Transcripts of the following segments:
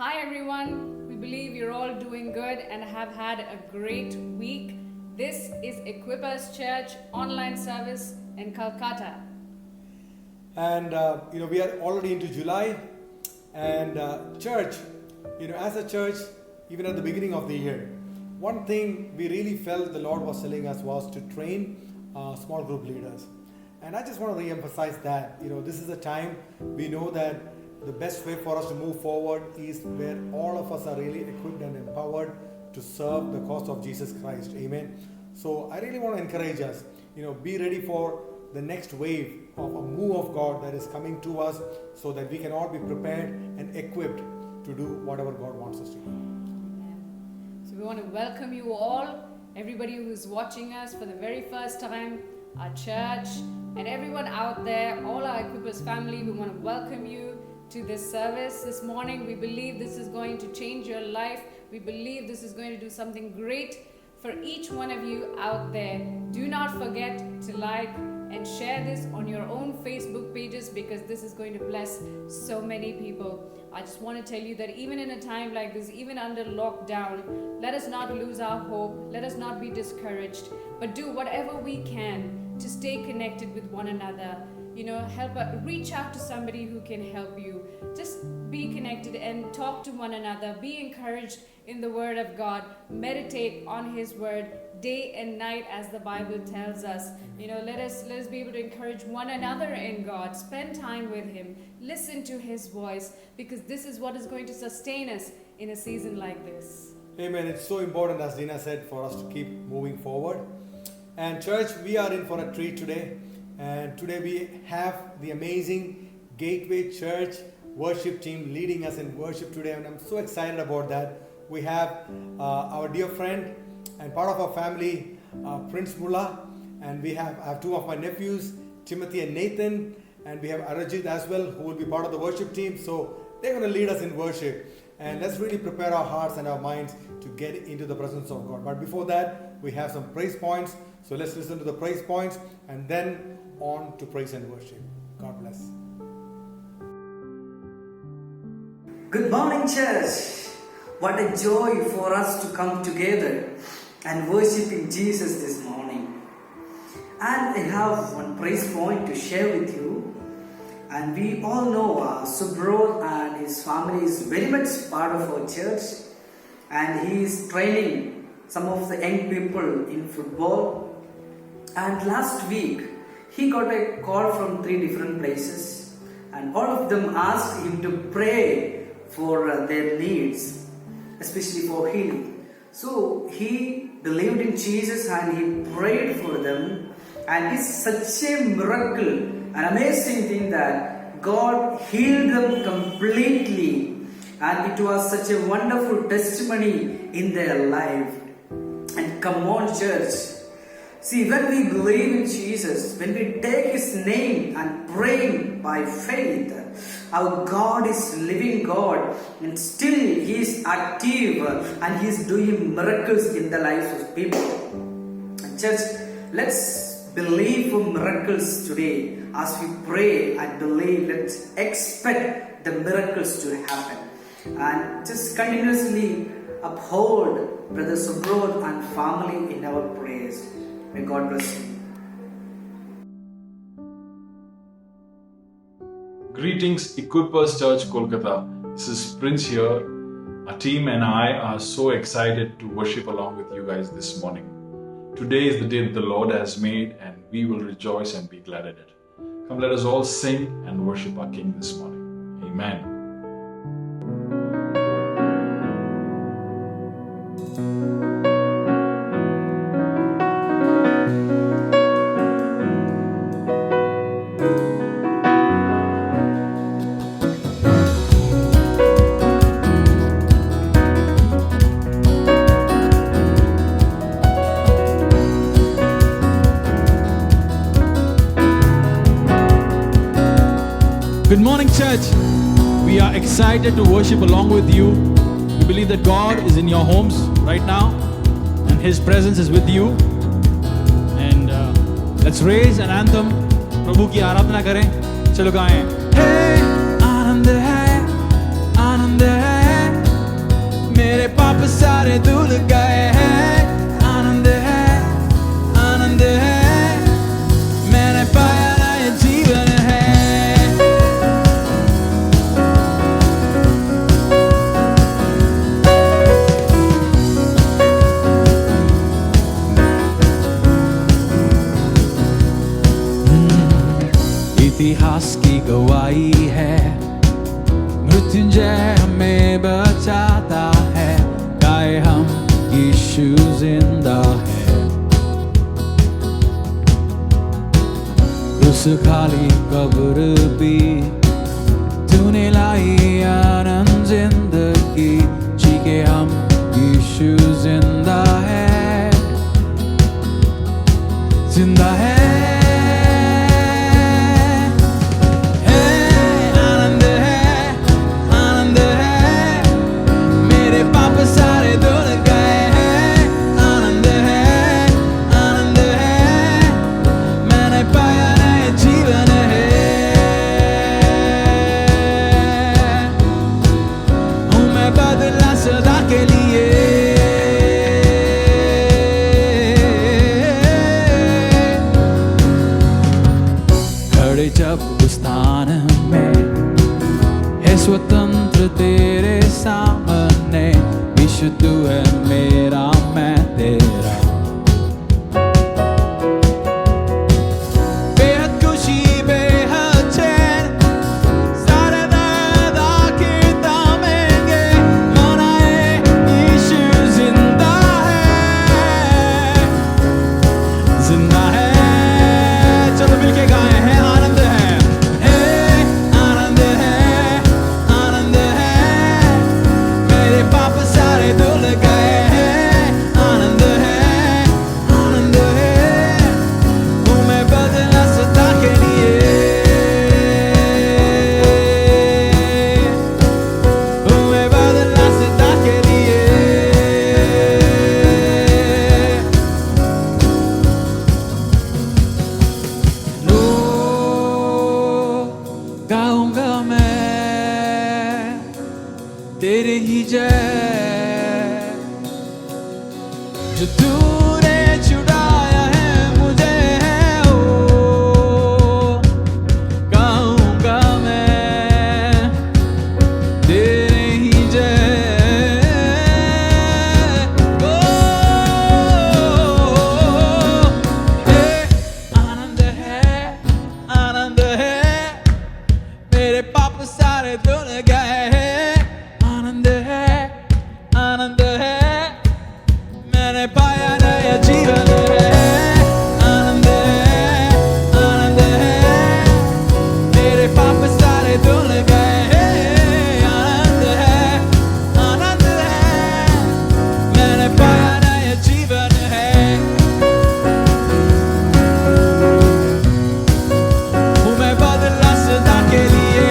Hi everyone, we believe you're all doing good and have had a great week. This is Equip Us Church online service in Calcutta. And we are already into July, and church, as a church, even at the beginning of the year, one thing we really felt the Lord was telling us was to train small group leaders. And I just want to re-emphasize that, this is a time we know that the best way for us to move forward is where all of us are really equipped and empowered to serve the cause of Jesus Christ. Amen. So I really want to encourage us, be ready for the next wave of a move of God that is coming to us, so that we can all be prepared and equipped to do whatever God wants us to do. Amen. So we want to welcome you all, everybody who is watching us for the very first time, our church, and everyone out there, all our Equippers family. We want to welcome you to this service this morning. We believe this is going to change your life. We believe this is going to do something great for each one of you out there. Do not forget to like and share this on your own Facebook pages, because this is going to bless so many people. I just want to tell you that even in a time like this, even under lockdown, let us not lose our hope. Let us not be discouraged, but do whatever we can to stay connected with one another. Reach out to somebody who can help you. Just be connected and talk to one another. Be encouraged in the Word of God. Meditate on His Word day and night, as the Bible tells us. Let us be able to encourage one another in God. Spend time with Him. Listen to His voice, because this is what is going to sustain us in a season like this. Amen. It's so important, as Dina said, for us to keep moving forward. And church, we are in for a treat today. And today we have the amazing Gateway Church worship team leading us in worship today. And I'm so excited about that. We have our dear friend and part of our family, Prince Mullah. And I have two of my nephews, Timothy and Nathan. And we have Arajit as well, who will be part of the worship team. So they're going to lead us in worship. And let's really prepare our hearts and our minds to get into the presence of God. But before that, we have some praise points. So let's listen to the praise points and then on to praise and worship. God bless. Good morning, church. What a joy for us to come together and worship in Jesus this morning. And I have one praise point to share with you. And we all know Subrod and his family is very much part of our church. And he is training some of the young people in football. And last week, he got a call from 3 different places, and all of them asked him to pray for their needs, especially for healing. So he believed in Jesus and he prayed for them, and it's such a miracle, an amazing thing that God healed them completely, and it was such a wonderful testimony in their life. And come on, church. See, when we believe in Jesus, when we take His name and pray by faith, our God is living God, and still He is active and He is doing miracles in the lives of people. And church, let's believe for miracles today. As we pray and believe, let's expect the miracles to happen. And just continuously uphold Brother Subrod and family in our prayers. May God bless you. Greetings, Equippers Church, Kolkata. This is Prince here. Our team and I are so excited to worship along with you guys this morning. Today is the day that the Lord has made, and we will rejoice and be glad in it. Come, let us all sing and worship our King this morning. Amen. Good morning, church. We are excited to worship along with you. We believe that God is in your homes right now, and His presence is with you. And let's raise an anthem. प्रभु की आराधना करें. चलो गाएं. Hey, आनंद है, आनंद है. सारे धुल गए हैं। आनंद है, आनंद है, मैंने पाया नया जीवन है। इतिहास की गवाही है, मृत्युंजय हमें बचाता है। गाए हम यीशु जिंदा है। उस खाली कब्र भी तूने लाई आनंद जिंदगी। जी के हम यीशु जिंदा है, जिंदा है। सारे धुल गए हैं। आनंद है, आनंद है, मैंने पाया नया जीवन है। हूँ मैं बदला सदा के लिए। खड़े जब उस स्थान में है स्वतंत्र तेरे सामने। यीशु तू है मेरा, मैं तेरा। बेहद खुशी, बेहद चैन, सारे दर्द आके थामेंगे। मनाए यीशु जिंदा है, जिंदा है। चलो मिलके गाए हैं। आनंद है, आनंद है, आनंद है, मेरे पाप सारे धुल गए हैं। आनंद है, आनंद है, हूँ मैं बदला सदा के लिए। हूँ मैं बदला सदा के लिए। लो गाऊंगा मैं तेरे ही जय, जो तूने छुड़ाया है मुझे है। ओ गाऊंगा मैं तेरे ही जय। ओ आनंद है, आनंद है, मेरे पाप सारे धुल गए हैं। आनंद है, आनंद है, मैंने पाया नया जीवन है। आनंद है, आनंद है, मेरे पाप सारे धुल गए हैं। आनंद है, आनंद है, मैंने पाया नया जीवन है। हूँ मैं बदला सदा के लिए।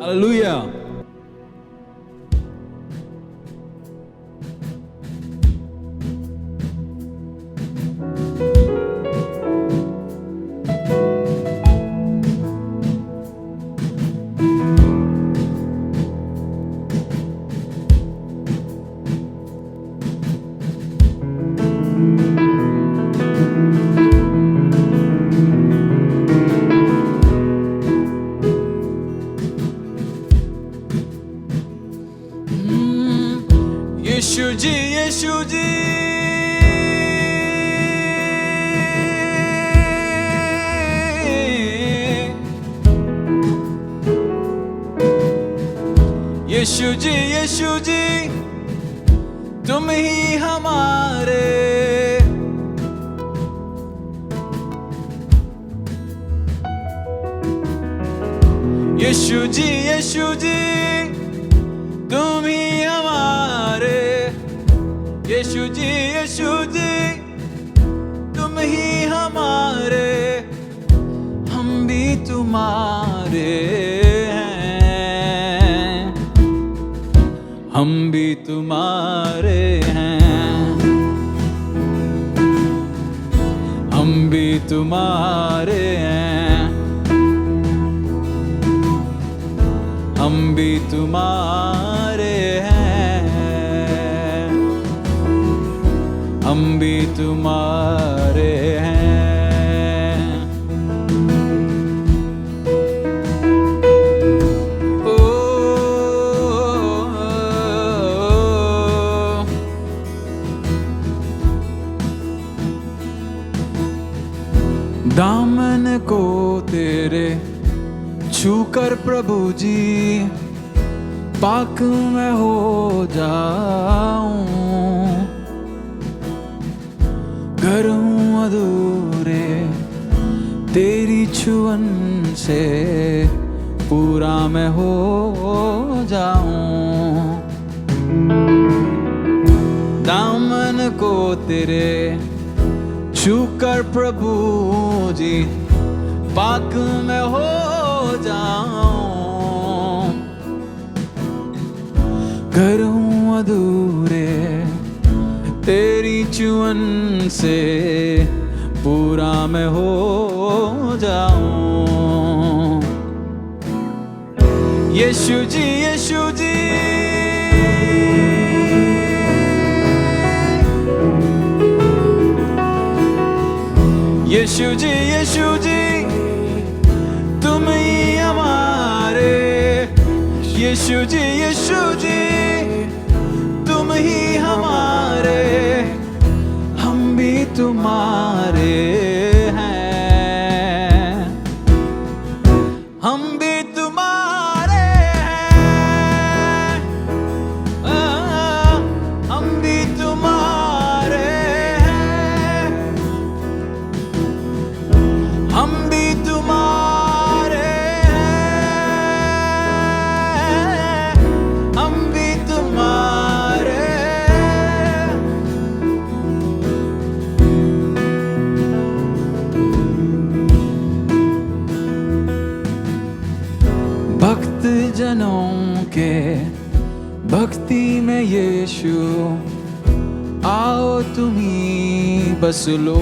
Hallelujah. यीशु जी, यीशु जी, यीशु जी, यीशु जी, तुम ही हमारे। यीशु जी, यीशु जी, तुम ही हमारे। यीशु जी, यीशु जी, तुम ही हमारे। हम भी तुम्हारे हैं, हम भी तुम्हारे हैं। तुम्हारे हैं, हम भी तुम्हारे हैं, हम भी तुम्हारे हैं। दामन को तेरे छूकर प्रभु जी पाक मैं हो जाऊं, घर हूं अधूरे तेरी छुअन से पूरा मैं हो जाऊं। दामन को तेरे छूकर प्रभु जी पाक में हो जाऊं, घर हूं अधूरे तेरी चुअन से पूरा मैं हो जाऊं। यीशु जी, यीशु जी, यीशु जी, यीशु जी, तुम ही हमारे। यीशु जी, यीशु जी, तुम ही हमारे, हम भी तुम्हारे हैं, हम भी तुम्हारे हैं, हम भी तुम्हारे हैं, हम भी तुम्हारे हैं, हम भी तुम्हारे। भक्त जनों के भक्ति में यीशु आओ तुम ही बस लो,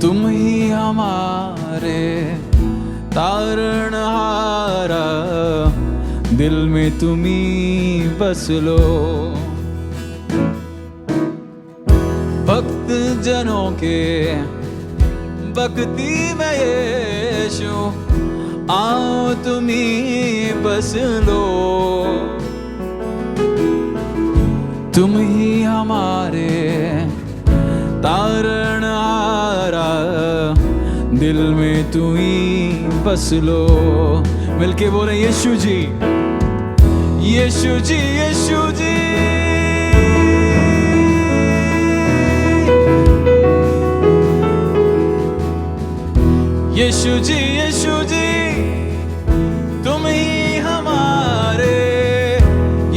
तुम ही हमारे तारणहारा, दिल में तुम ही बस लो। भक्त जनों के भक्ति में यीशु आओ तुम ही बस लो, तुम ही हमारे तारणहारा, दिल में तू ही बस लो। मिलके बोले यीशु जी, यीशु जी, यीशु जी, यीशु जी, यीशु जी, तुम ही हमारे।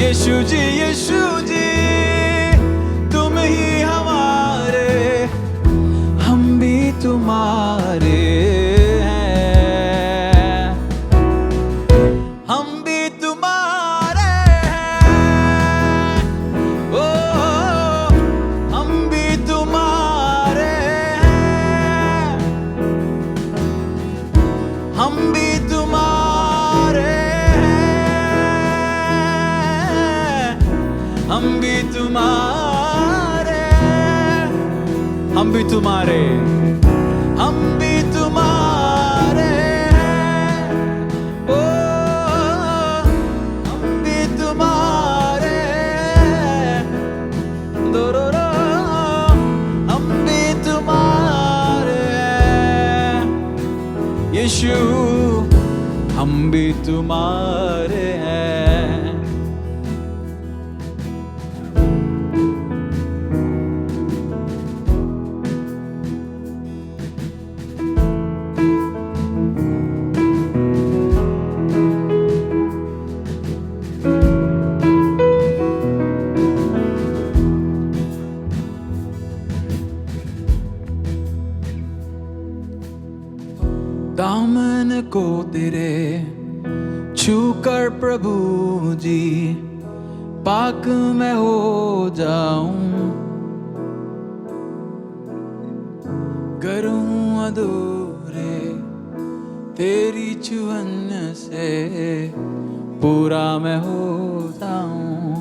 यीशु जी, यीशु जी, तुम ही हमारे, हम भी तुम्हारे हैं, हम भी तुम्हारे हैं, ओ हम भी तुम्हारे हैं, हम भी तुम्हारे हैं, हम भी तुम्हारे, हम भी तुम्हारे, हम भी तुम्हारे हैं, ओ हम भी तुम्हारे हैं, दो-रो-रो, हम भी तुम्हारे हैं। यीशु हम भी तुम्हारे हैं। दामन को तेरे छूकर प्रभु जी पाक मैं हो जाऊं, घर हूँ अधूरे तेरी चुहन से पूरा मैं होता हूँ।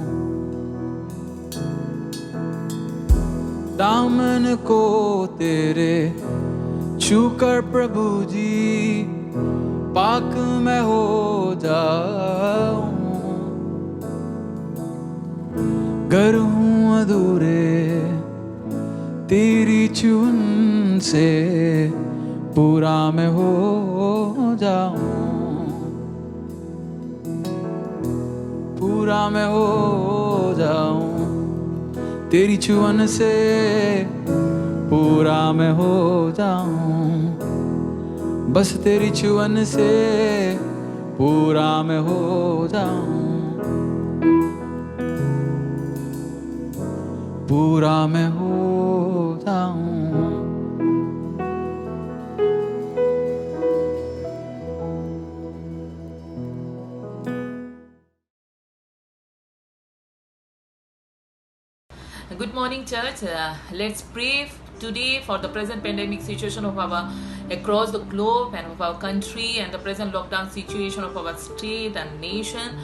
दामन को तेरे छूकर प्रभु जी पाक मैं हो जाऊं। घर हूँ अधूरे तेरी चुन से पूरा मैं हो जाऊं। पूरा मैं हो जाऊं तेरी चुन से पूरा मैं हो जाऊं। बस तेरी चुन से पूरा मैं हो जाऊं। पूरा मैं हो जाऊं। Good morning, church. Let's pray today for the present pandemic situation of our across the globe and of our country and the present lockdown situation of our state and nation.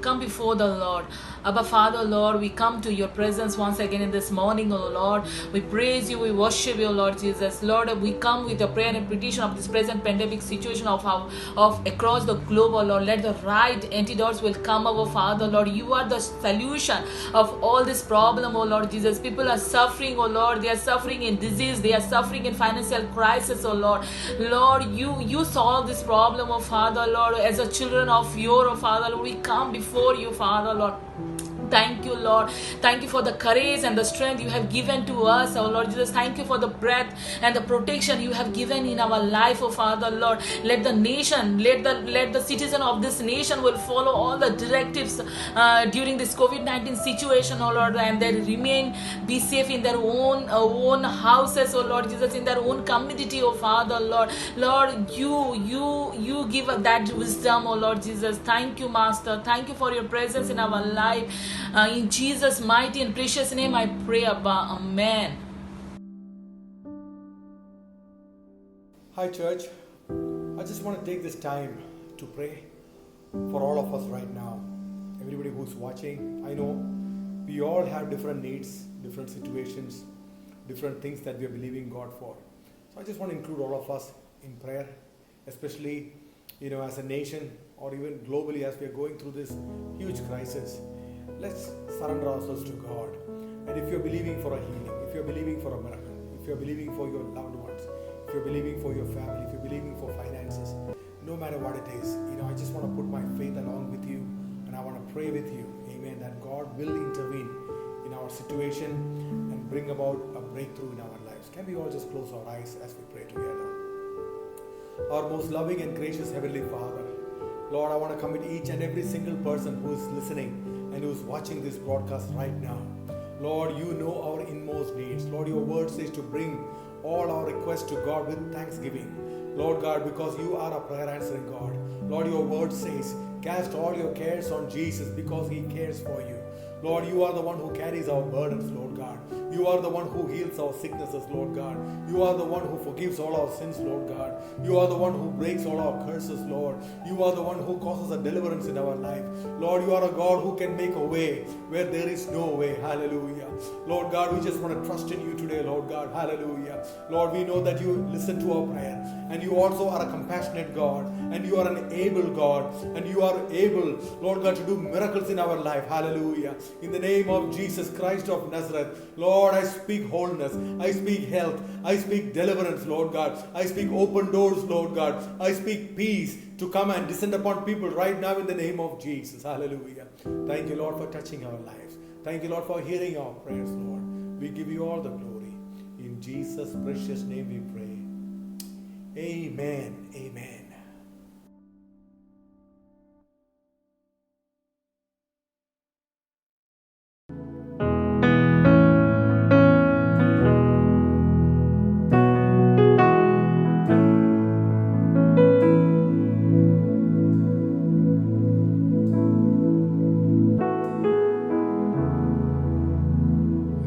Come before the Lord. Abba Father, Lord, we come to your presence once again in this morning, oh Lord. We praise you, we worship you, Lord Jesus. Lord, we come with a prayer and petition of this present pandemic situation of across the globe, oh Lord. Let the right antidotes will come, our Father, Lord. You are the solution of all this problem, oh Lord Jesus. People are suffering, oh Lord. They are suffering in disease. They are suffering in financial crisis, oh Lord. Lord, you solve this problem, oh Father, Lord. As a children of your, oh Father, Lord, we come before you, Father, Lord. Thank you, Lord. Thank you for the courage and the strength you have given to us, oh Lord Jesus. Thank you for the breath and the protection you have given in our life, oh Father, Lord. Let the nation, let the citizen of this nation will follow all the directives during this COVID-19 situation, oh Lord, and they remain be safe in their own houses, oh Lord Jesus, in their own community, oh Father, Lord. Lord, you give us that wisdom, oh Lord Jesus. Thank you, Master. Thank you for your presence in our life. In Jesus' mighty and precious name I pray, Abba. Amen. Hi, church. I just want to take this time to pray for all of us right now. Everybody who's watching, I know we all have different needs, different situations, different things that we are believing God for. So I just want to include all of us in prayer, especially, as a nation or even globally as we are going through this huge crisis. Let's surrender ourselves to God. And if you're believing for a healing, if you're believing for a miracle, if you're believing for your loved ones, if you're believing for your family, if you're believing for finances, no matter what it is, I just want to put my faith along with you and I want to pray with you, amen, that God will intervene in our situation and bring about a breakthrough in our lives. Can we all just close our eyes as we pray together? Our most loving and gracious Heavenly Father, Lord, I want to commit each and every single person who is listening and who's watching this broadcast right now. Lord, you know our inmost needs. Lord, your word says to bring all our requests to God with thanksgiving. Lord God, because you are a prayer answering God. Lord, your word says, cast all your cares on Jesus because he cares for you. Lord, you are the one who carries our burdens, Lord God. You are the one who heals our sicknesses, Lord God. You are the one who forgives all our sins, Lord God. You are the one who breaks all our curses, Lord. You are the one who causes a deliverance in our life. Lord, you are a God who can make a way where there is no way. Hallelujah. Lord God, we just want to trust in you today, Lord God. Hallelujah. Lord, we know that you listen to our prayer and you also are a compassionate God and you are an able God and you are able, Lord God, to do miracles in our life. Hallelujah. In the name of Jesus Christ of Nazareth, Lord, I speak wholeness, I speak health, I speak deliverance, Lord God. I speak open doors, Lord God. I speak peace to come and descend upon people right now in the name of Jesus. Hallelujah. Thank you, Lord, for touching our lives. Thank you, Lord, for hearing our prayers, Lord. We give you all the glory. In Jesus' precious name we pray. Amen. Amen.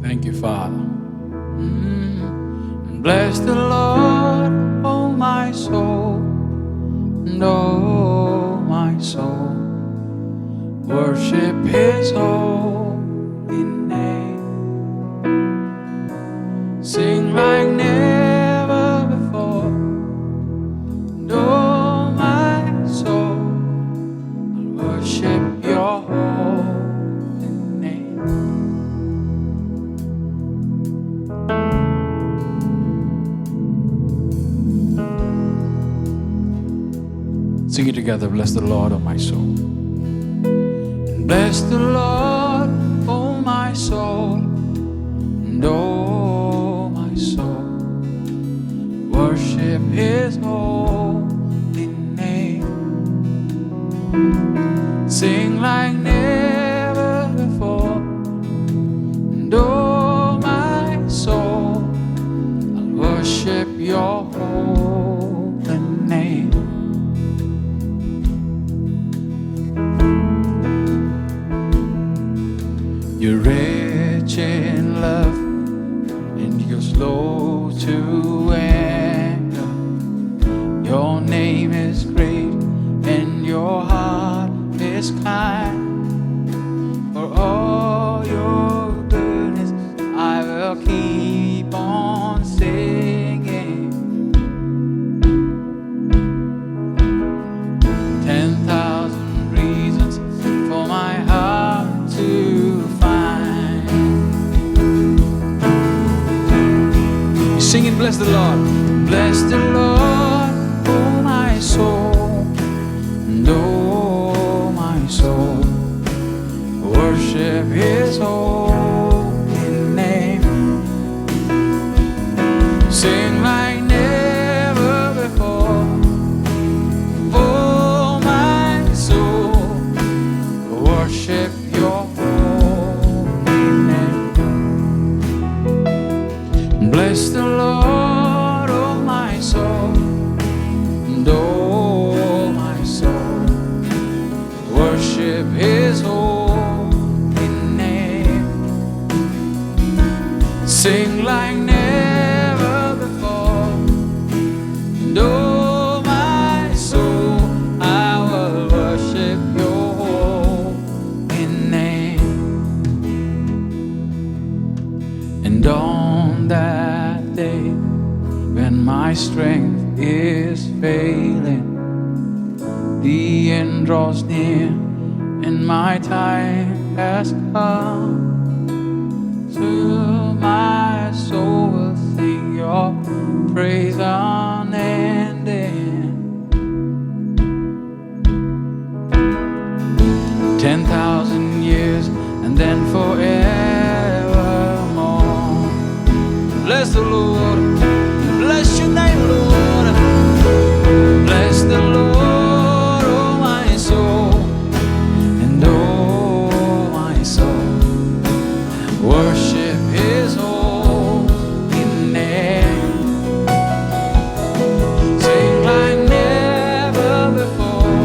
Thank you, Father. Bless the Lord, oh my soul, and oh my soul. Worship His holy name. Sing like never before, and oh my soul, I'll worship your holy name. Sing it together. Bless the Lord, oh my soul. Bless the Lord, oh my soul, and oh my soul. Worship His holy name. Sing like never before, and oh my soul, I'll worship your holy name. You're rich in love, and you're slow to anger. Your name is great, and your heart is kind. For all your goodness, I will keep on singing. 10,000 reasons for my heart to find. Singing, bless the Lord. Bless the Lord, oh my soul, and oh my soul. Worship His holy name. Sing like never before, oh my soul. Worship your holy name. Bless the Lord, oh my soul, and oh my soul. Worship His holy name. Sing like never before, and oh my soul, I will worship your holy name. And on that day, when my strength is failing, the end draws near, and my time has come. So my soul will sing your praise unending. 10,000 years, and then forevermore. Bless the Lord, bless your name, Lord. Bless the Lord, oh my soul, and oh my soul. Worship His holy name. Sing like never before,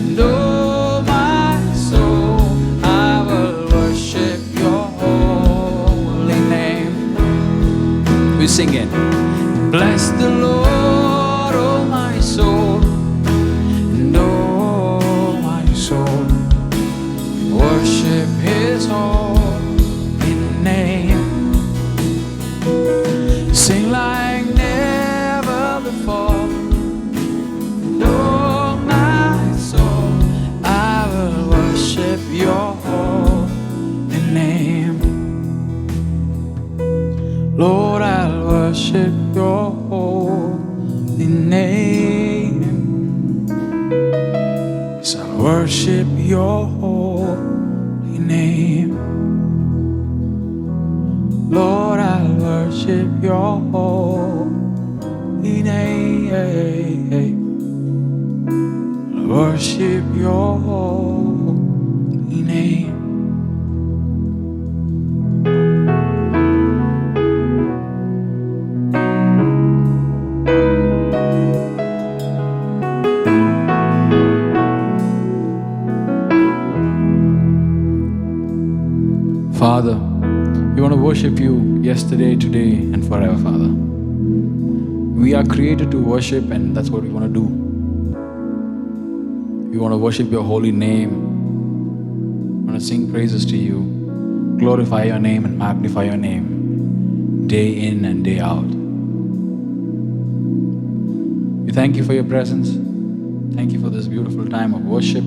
and oh my soul, I will worship your holy name. We sing it. Bless the Lord, oh my soul, and oh my soul. Worship His holy name. Sing like never before, and oh my soul, I will worship your holy name. Lord, I'll worship your holy name. Yes, I'll worship your holy name. Lord, I'll worship your holy name. I'll worship your holy name. Father, We want to worship you yesterday, today, and forever, Father. We are created to worship, and that's what we want to do. We want to worship your holy name. We want to sing praises to you, glorify your name and magnify your name, day in and day out. We thank you for your presence. Thank you for this beautiful time of worship.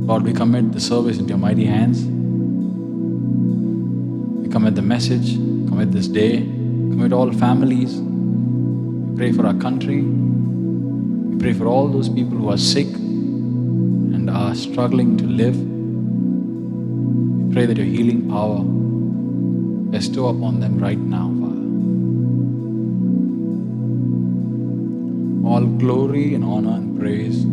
Lord, we commit the service into your mighty hands. We commit the message, commit this day, commit all families. We pray for our country. We pray for all those people who are sick and are struggling to live. We pray that your healing power bestow upon them right now, Father. All glory and honor and praise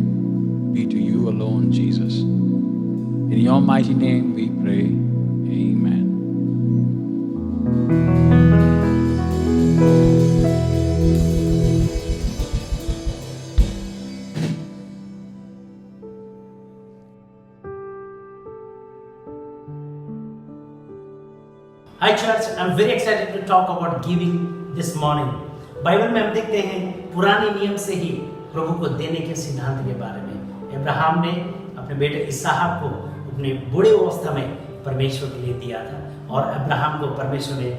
be to you alone, Jesus. In your mighty name we pray. Amen. Hi church, I'm very excited to talk about giving this morning. Bible में हम देखते हैं पुराने नियम से ही प्रभु को देने के सिद्धांत के बारे में। अब्राहम ने अपने बेटे इसहाक को अपने बूढ़े अवस्था में परमेश्वर के लिए दिया था और अब्राहम को परमेश्वर ने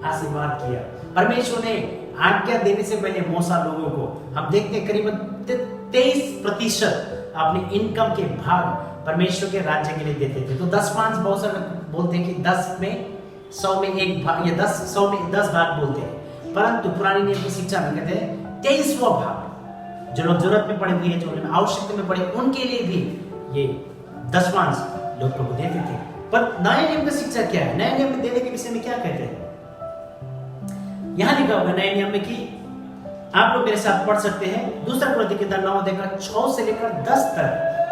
आशीर्वाद किया। परमेश्वर ने आज्ञा देने से पहले मूसा लोगों को हम देखते हैं करीबन 23% अपने इनकम के भाग परमेश्वर के राज्य के लिए देते थे। तो 10-5 बहुत सारे बोलते हैं कि 10 में 100 में एक भाग या 100 में 10 भाग बोलते हैं, परंतु पुरानी नियम की शिक्षा में कहते हैं 23वां भाग जो लोग जरूरत में पड़े हुए हैं, जो आवश्यकता में पड़े, उनके लिए भी ये 10वांश लोग प्रभु देते थे। पर नए नियम की शिक्षा क्या है? नए नियम में देने के विषय में क्या कहते हैं? यहां लिखा होगा नए नियम में कि आप लोग मेरे साथ पढ़ सकते हैं 2 कुरिन्थियों के 9 अध्याय का 6 से लेकर 10 तक।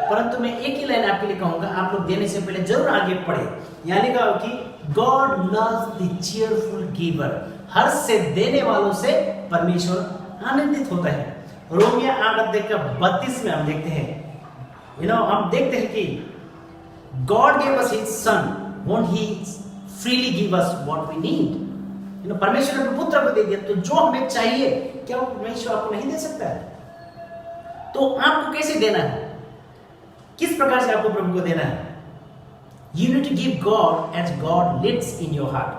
परंतु मैं एक ही लाइन आपके लिए कहूंगा, आप लोग देने से पहले जरूर आगे पढ़े। यहां लिखा होगा कि God loves the cheerful giver. हर से देने वालों से परमेश्वर आनंदित होता है। रोमियो 8 अध्याय का 32 में हम देखते हैं, हम देखते हैं कि God gave us His Son, won't He freely give us what we need? परमेश्वर ने अपने पुत्र को दे दिया, तो जो हमें चाहिए क्या वो परमेश्वर आपको नहीं दे सकता है? तो आपको कैसे देना है? किस प्रकार से आपको प्रभु को देना है? You need to give God as God leads in your heart.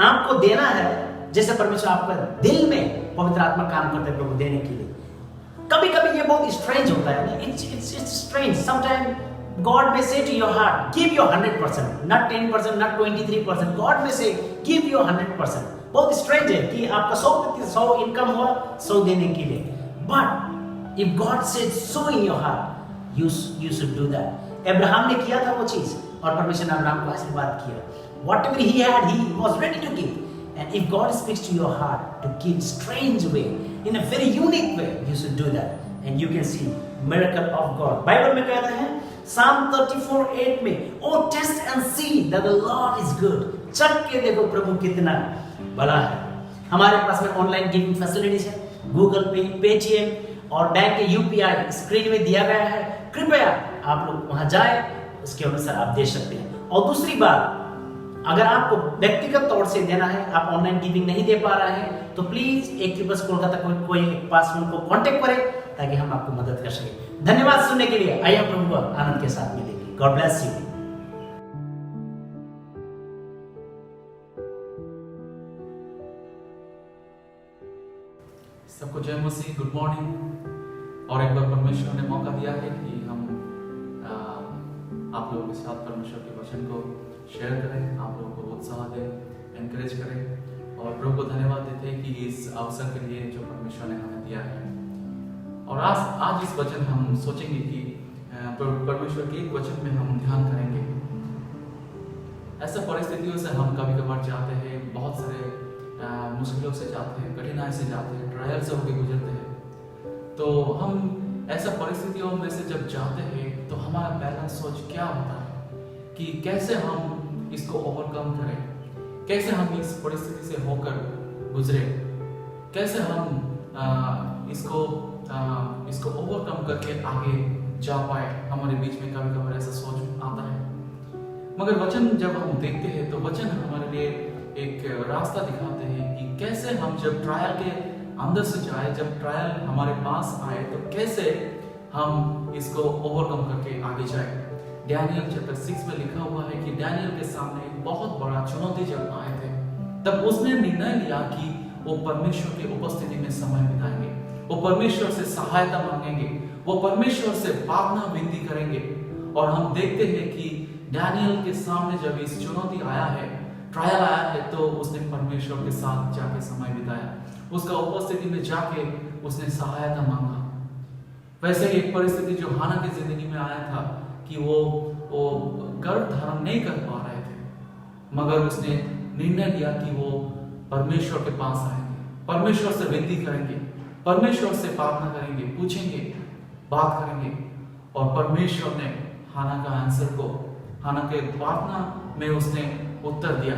आपको देना है जैसे परमेश्वर आपका दिल में पवित्र आत्मा काम करता है प्रभु देने के लिए। कभी कभी ये बहुत स्ट्रेंज होता है, it's strange. Sometimes God may say to your heart, give your 100%, not 10%, not 23%. God may say, give your 100%. बहुत स्ट्रेंज है कि आपका 100% इनकम हुआ 100 देने के लिए। But if God said so in your heart, you should do that. Abraham ने किया था वो चीज और परमेश्वर ने अब्राहम को आशीर्वाद किया। Whatever he had, he was ready to give. And if God speaks to your heart to give strange way, in a very unique way, you should do that, and you can see miracle of God. Bible में कहता है Psalm 34:8 में, Oh taste and see that the Lord is good. चख के देखो प्रभु कितना भला है। हमारे पास में ऑनलाइन गिविंग फैसिलिटीज है, गूगल पे, पेटीएम और बैंक के यूपीआई स्क्रीन में दिया गया है। कृपया आप लोग वहां जाए, उसके अनुसार आप दे सकते हैं। और दूसरी बात, अगर आपको व्यक्तिगत तौर से देना है, आप ऑनलाइन गिविंग नहीं दे पा रहे हैं, तो प्लीज एक्यूबस कोलकाता कोई पास उनको कांटेक्ट करें ताकि हम आपको मदद कर सकें। धन्यवाद सुनने के लिए। आइए प्रभु आनंद के साथ मिलेंगे। God bless you. सबको जय मसीह, गुड मॉर्निंग। और एक बार परमेश्वर ने मौका दिया है कि हम आप लोगों के साथ परमेश्वर के वचन को शेयर करें, आप लोगों को उत्साह दें, एनकरेज करें और प्रभु को धन्यवाद देते हैं कि इस अवसर के लिए जो परमेश्वर ने हमें दिया है। और आज इस वचन हम सोचेंगे कि परमेश्वर के एक वचन में हम ध्यान करेंगे। ऐसा परिस्थितियों से हम कभी कभार जाते हैं, बहुत सारे मुश्किलों से जाते हैं, कठिनाई से जाते हैं, ट्रायल से होकर गुजरते हैं। तो हम ऐसा परिस्थितियों में से जब जाते हैं तो हमारा पहला सोच क्या होता है कि कैसे हम इसको ओवरकम करें, कैसे हम इस परिस्थिति से होकर गुजरे, कैसे हम इसको ओवरकम करके आगे जा पाए। हमारे बीच में कभी कभार ऐसा सोच आता है। मगर वचन जब हम देखते हैं तो वचन हमारे लिए एक रास्ता दिखाते हैं कि कैसे हम जब ट्रायल के अंदर से जाए, जब ट्रायल हमारे पास आए तो कैसे हम इसको ओवरकम करके आगे जाए। डैनियल चैप्टर 6 में लिखा हुआ है कि डैनियल के सामने एक बहुत बड़ा चुनौती जब आए थे, तब उसने निर्णय लिया कि वो परमेश्वर की उपस्थिति में समय बिताएंगे, वो परमेश्वर से सहायता मांगेंगे, वो परमेश्वर से प्रार्थना विनती करेंगे। और हम देखते हैं कि डैनियल के सामने जब इस चुनौती आया है, ट्रायल आया है, तो उसने परमेश्वर के साथ जाके समय बिताया, उसका उपस्थिति में जाके उसने सहायता मांगा। वैसे ही एक परिस्थिति जो हाना की जिंदगी में आया था कि वो गर्भ धारण नहीं कर पा रहे थे, मगर उसने निर्णय लिया कि वो परमेश्वर के पास आएंगे, परमेश्वर से विनती करेंगे, परमेश्वर से प्रार्थना करेंगे, पूछेंगे, बात करेंगे। और परमेश्वर ने हाना का आंसर को, हाना के प्रार्थना में उसने उत्तर दिया।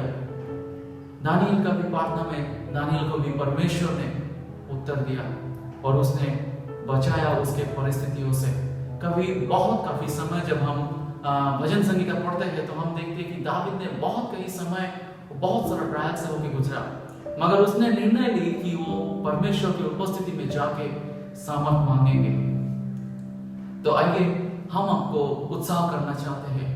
दानियल का भी प्रार्थना में दानियल को भी परमेश्वर ने उत्तर दिया और उसने बचाया उसके परिस्थितियों से। काफी समय जब हम भजन संगीता पढ़ते हैं तो हम देखते हैं कि दावीद ने कई समय बहुत सारा ट्रायल से होकर गुजरा, मगर उसने निर्णय ली कि वो परमेश्वर की उपस्थिति में जाके सामर्थ मांगेंगे। तो आइए हम आपको उत्साह करना चाहते हैं।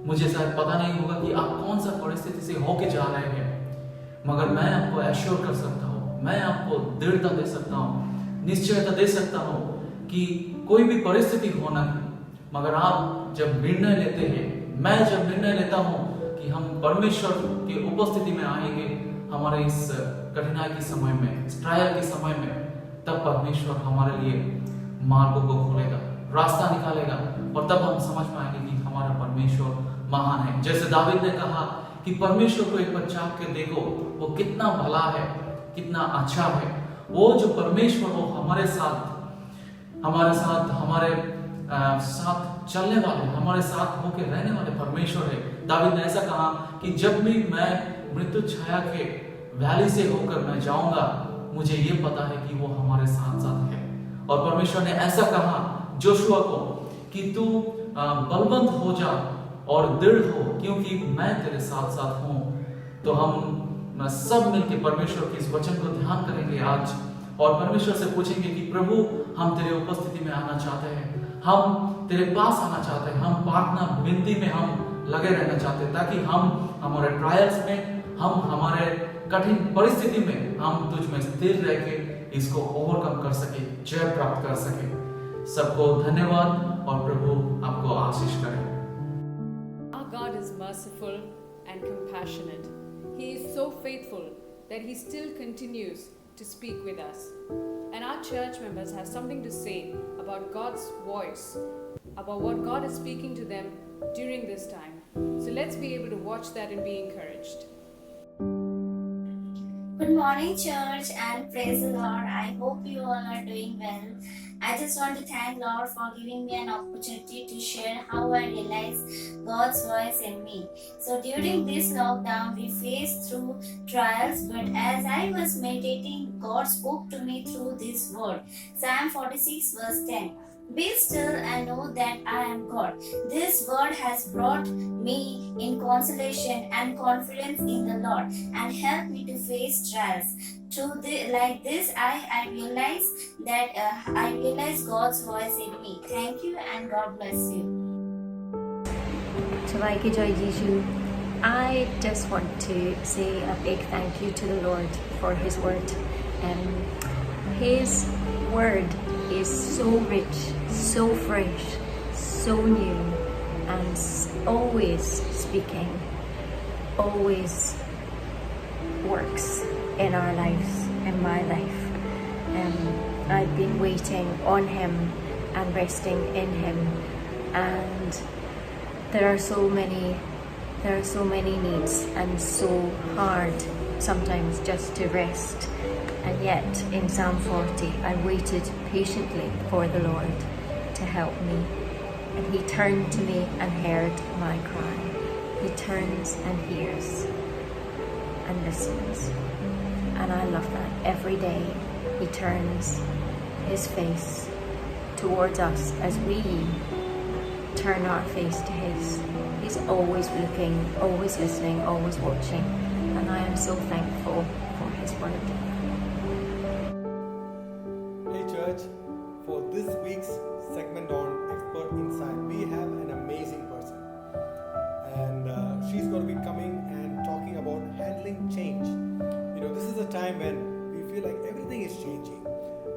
मुझे शायद पता नहीं होगा कि आप कौन सा परिस्थिति से होके जा रहे हैं, मगर मैं आपको एश्योर कर सकता हूँ, मैं आपको दृढ़ता दे सकता हूँ, निश्चयता दे सकता हूँ कि कोई भी परिस्थिति होना, मगर आप जब निर्णय लेते हैं, मैं जब निर्णय लेता हूँ कि हम परमेश्वर की उपस्थिति में आएंगे हमारे इस कठिनाई के समय में, इस ट्रायल के समय में, तब परमेश्वर हमारे लिए मार्गों को खोलेगा, रास्ता निकालेगा और तब हम समझ पाएंगे कि हमारा परमेश्वर महान है। जैसे दावीद ने कहा कि परमेश्वर को एक बार झांक के देखो, वो कितना भला है, कितना अच्छा है। वो जो परमेश्वर वो हमारे साथ चलने वाले, हमारे साथ होकर रहने वाले परमेश्वर है। दावीद ने ऐसा कहा कि जब भी मैं मृत्यु छाया के वैली से होकर मैं जाऊंगा, मुझे ये पता है कि वो हमारे साथ साथ है। और परमेश्वर ने ऐसा कहा जोशुआ को कि तू बलवंत हो जा और दृढ़ हो, क्योंकि मैं तेरे साथ साथ हूं। तो हम सब मिलकर परमेश्वर के इस वचन को ध्यान करेंगे आज और परमेश्वर से पूछेंगे कि प्रभु, हम तेरे उपस्थिति में आना चाहते हैं, हम तेरे पास आना चाहते हैं, हम प्रार्थना विनती में हम लगे रहना चाहते हैं, ताकि हम हमारे ट्रायल्स में, हम हमारे कठिन परिस्थिति में हम तुझ में स्थिर रह के इसको ओवरकम कर सके, जय प्राप्त कर सके। सबको धन्यवाद और प्रभु आपको आशीष करे। Our God is merciful and compassionate. He is so faithful that He still continues to speak with us. And our church members have something to say about God's voice, about what God is speaking to them during this time. So let's be able to watch that and be encouraged. Good morning, church, and praise the Lord. I hope you all are doing well. I just want to thank Lord for giving me an opportunity to share how I realize God's voice in me. So during this lockdown, we faced through trials, but as I was meditating, God spoke to me through this word. Psalm 46 verse 10. Be still and know that I am God. This word has brought me in consolation and confidence in the Lord and helped me to face trials. Like this, I realize that I realize God's voice in me. Thank you and God bless you. Chalaika Joy Jishu, I just want to say a big thank you to the Lord for His word. His word is so rich, so fresh, so new, and always speaking, always works in our lives, in my life. I've been waiting on Him and resting in Him, and there are so many needs and so hard sometimes just to rest. And yet in Psalm 40 I waited patiently for the Lord to help me, and He turned to me and heard my cry. He turns and hears and listens, and I love that. Every day He turns His face towards us as we turn our face to His. He's always looking, always listening, always watching, and I am so thankful for His word. Hey church, for this week's segment on Expert Insight, we have an amazing person. And she's going to be coming and talking about handling change. You know, this is a time when we feel like everything is changing.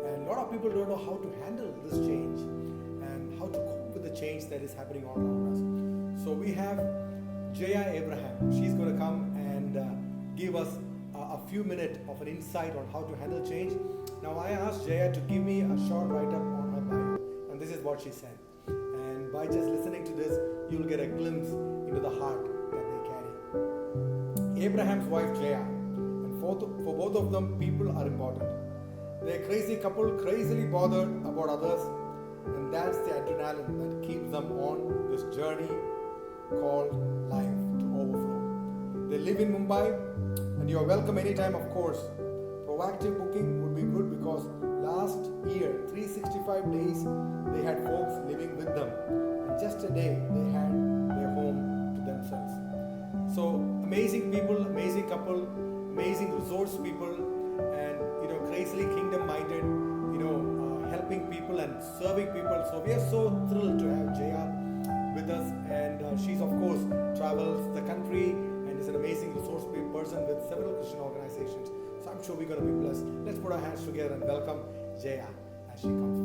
And a lot of people don't know how to handle this change and how to cope with the change that is happening all around us. So we have Jaya Abraham. She's going to come and give us a few minutes of an insight on how to handle change. Now I asked Jaya to give me a short write-up on her bio, and this is what she said. And by just listening to this, you'll get a glimpse into the heart that they carry. Abraham's wife Jaya, and for both of them, people are important. They're a crazy couple, crazily bothered about others, and that's the adrenaline that keeps them on this journey called life to overflow. They live in Mumbai, and you are welcome anytime, of course. Proactive booking would be good because last year, 365 days, they had folks living with them, and just a day they had their home to themselves. So amazing people, amazing couple, amazing resource people, and crazily kingdom-minded, helping people and serving people. So we are so thrilled to have Jaya with us, and she's of course travels the country and is an amazing resource person with several Christian organizations. So I'm sure we're going to be blessed. Let's put our hands together and welcome Jaya as she comes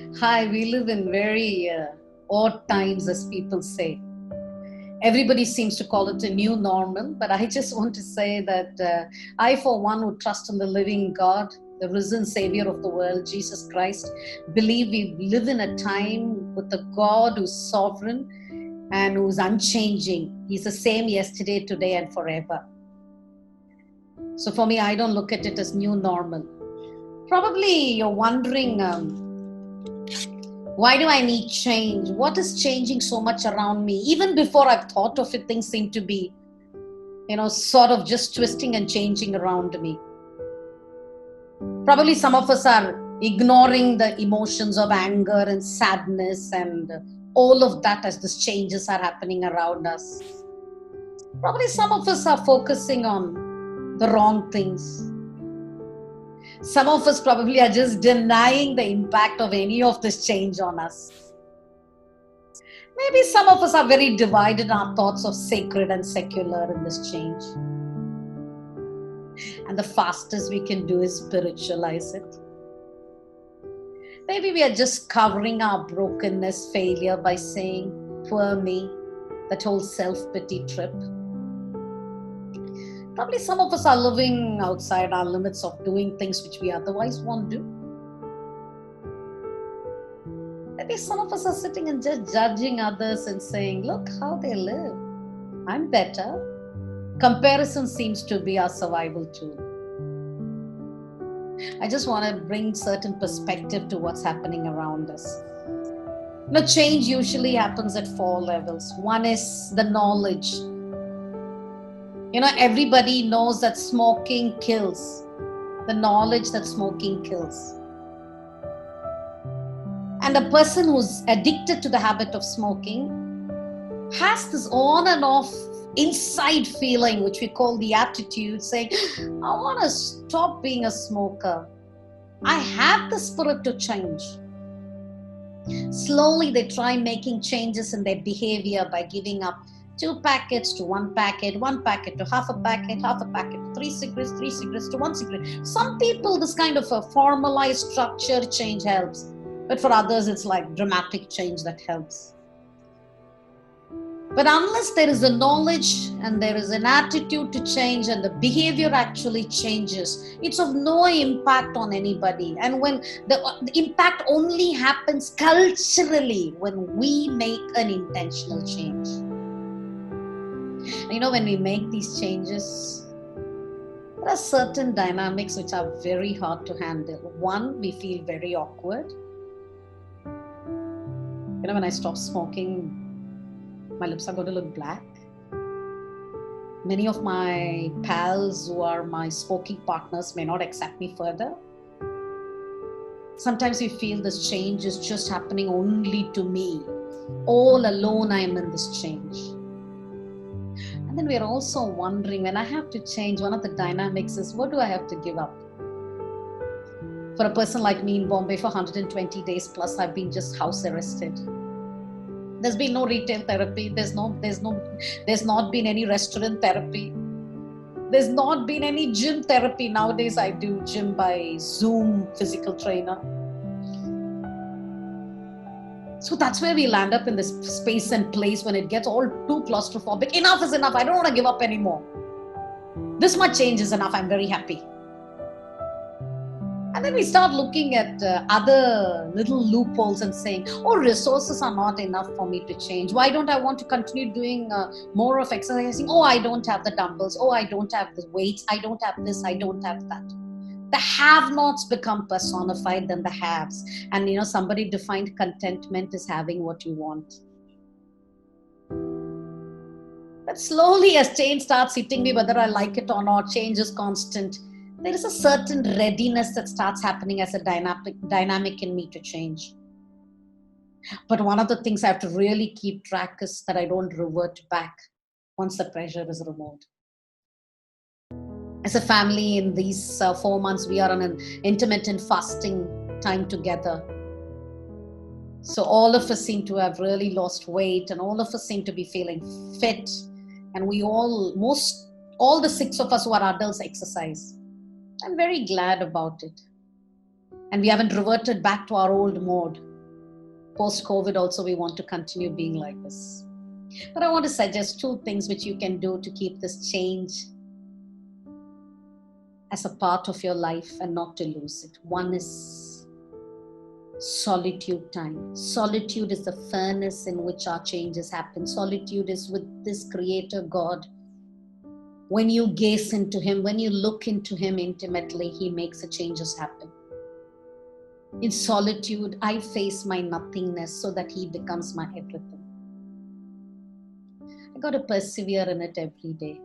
forward. Hi, we live in very odd times, as people say. Everybody seems to call it a new normal, but I just want to say that I, for one, would trust in the living God, the risen Savior of the world, Jesus Christ. Believe we live in a time with a God who's sovereign and who's unchanging. He's the same yesterday, today, and forever. So for me, I don't look at it as new normal. Probably you're wondering, why do I need change? What is changing so much around me? Even before I've thought of it, things seem to be, sort of just twisting and changing around me. Probably some of us are ignoring the emotions of anger and sadness and all of that as these changes are happening around us. Probably some of us are focusing on the wrong things. Some of us probably are just denying the impact of any of this change on us. Maybe some of us are very divided in our thoughts of sacred and secular in this change. And the fastest we can do is spiritualize it. Maybe we are just covering our brokenness, failure by saying, poor me, that whole self-pity trip. Probably some of us are living outside our limits of doing things which we otherwise won't do. Maybe some of us are sitting and just judging others and saying, look how they live. I'm better. Comparison seems to be our survival tool. I just want to bring certain perspective to what's happening around us. Change usually happens at 4 levels. One is the knowledge. Everybody knows that smoking kills. The knowledge that smoking kills. And a person who's addicted to the habit of smoking has this on and off inside feeling, which we call the attitude, saying, I want to stop being a smoker. I have the spirit to change. Slowly they try making changes in their behavior by giving up 2 packets to 1 packet, 1 packet to half a packet, 3 cigarettes to 1 cigarette. Some people, this kind of a formalized structured change helps, but for others it's like dramatic change that helps. But unless there is a knowledge and there is an attitude to change and the behavior actually changes, it's of no impact on anybody. And when the impact only happens culturally when we make an intentional change. When we make these changes, there are certain dynamics which are very hard to handle. One, we feel very awkward. When I stop smoking, my lips are going to look black. Many of my pals who are my smoking partners may not accept me further. Sometimes we feel this change is just happening only to me. All alone I am in this change. And then we're also wondering, when I have to change, one of the dynamics is, what do I have to give up? For a person like me in Bombay, for 120 days plus, I've been just house arrested. There's been no retail therapy. There's not been any restaurant therapy. There's not been any gym therapy. Nowadays, I do gym by Zoom physical trainer. So that's where we land up in this space and place when it gets all too claustrophobic. Enough is enough. I don't want to give up anymore. This much change is enough. I'm very happy. And then we start looking at other little loopholes and saying, oh, resources are not enough for me to change. Why don't I want to continue doing more of exercising? Oh, I don't have the dumbbells. Oh, I don't have the weights. I don't have this. I don't have that. The have-nots become personified than the haves. And somebody defined contentment as having what you want. But slowly as change starts hitting me, whether I like it or not, change is constant. There is a certain readiness that starts happening as a dynamic in me to change. But one of the things I have to really keep track is that I don't revert back once the pressure is removed. As a family in these 4 months, we are on an intermittent fasting time together. So all of us seem to have really lost weight, and all of us seem to be feeling fit. And we all the 6 of us who are adults exercise. I'm very glad about it. And we haven't reverted back to our old mode. Post-COVID also, we want to continue being like this. But I want to suggest 2 things which you can do to keep this change as a part of your life and not to lose it. One is solitude time. Solitude is the furnace in which our changes happen. Solitude is with this Creator God. When you gaze into Him, when you look into Him intimately, He makes the changes happen. In solitude, I face my nothingness so that He becomes my everything. I got to persevere in it every day.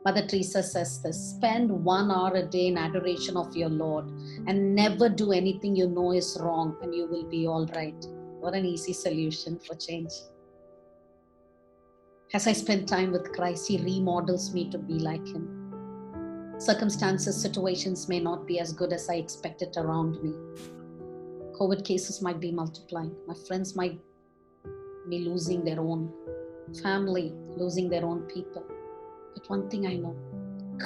Mother Teresa says this: spend 1 hour a day in adoration of your Lord and never do anything you know is wrong, and you will be all right. What an easy solution for change. As I spend time with Christ, He remodels me to be like Him. Circumstances, situations may not be as good as I expected around me. COVID cases might be multiplying. My friends might be losing their own family, losing their own people. But one thing I know,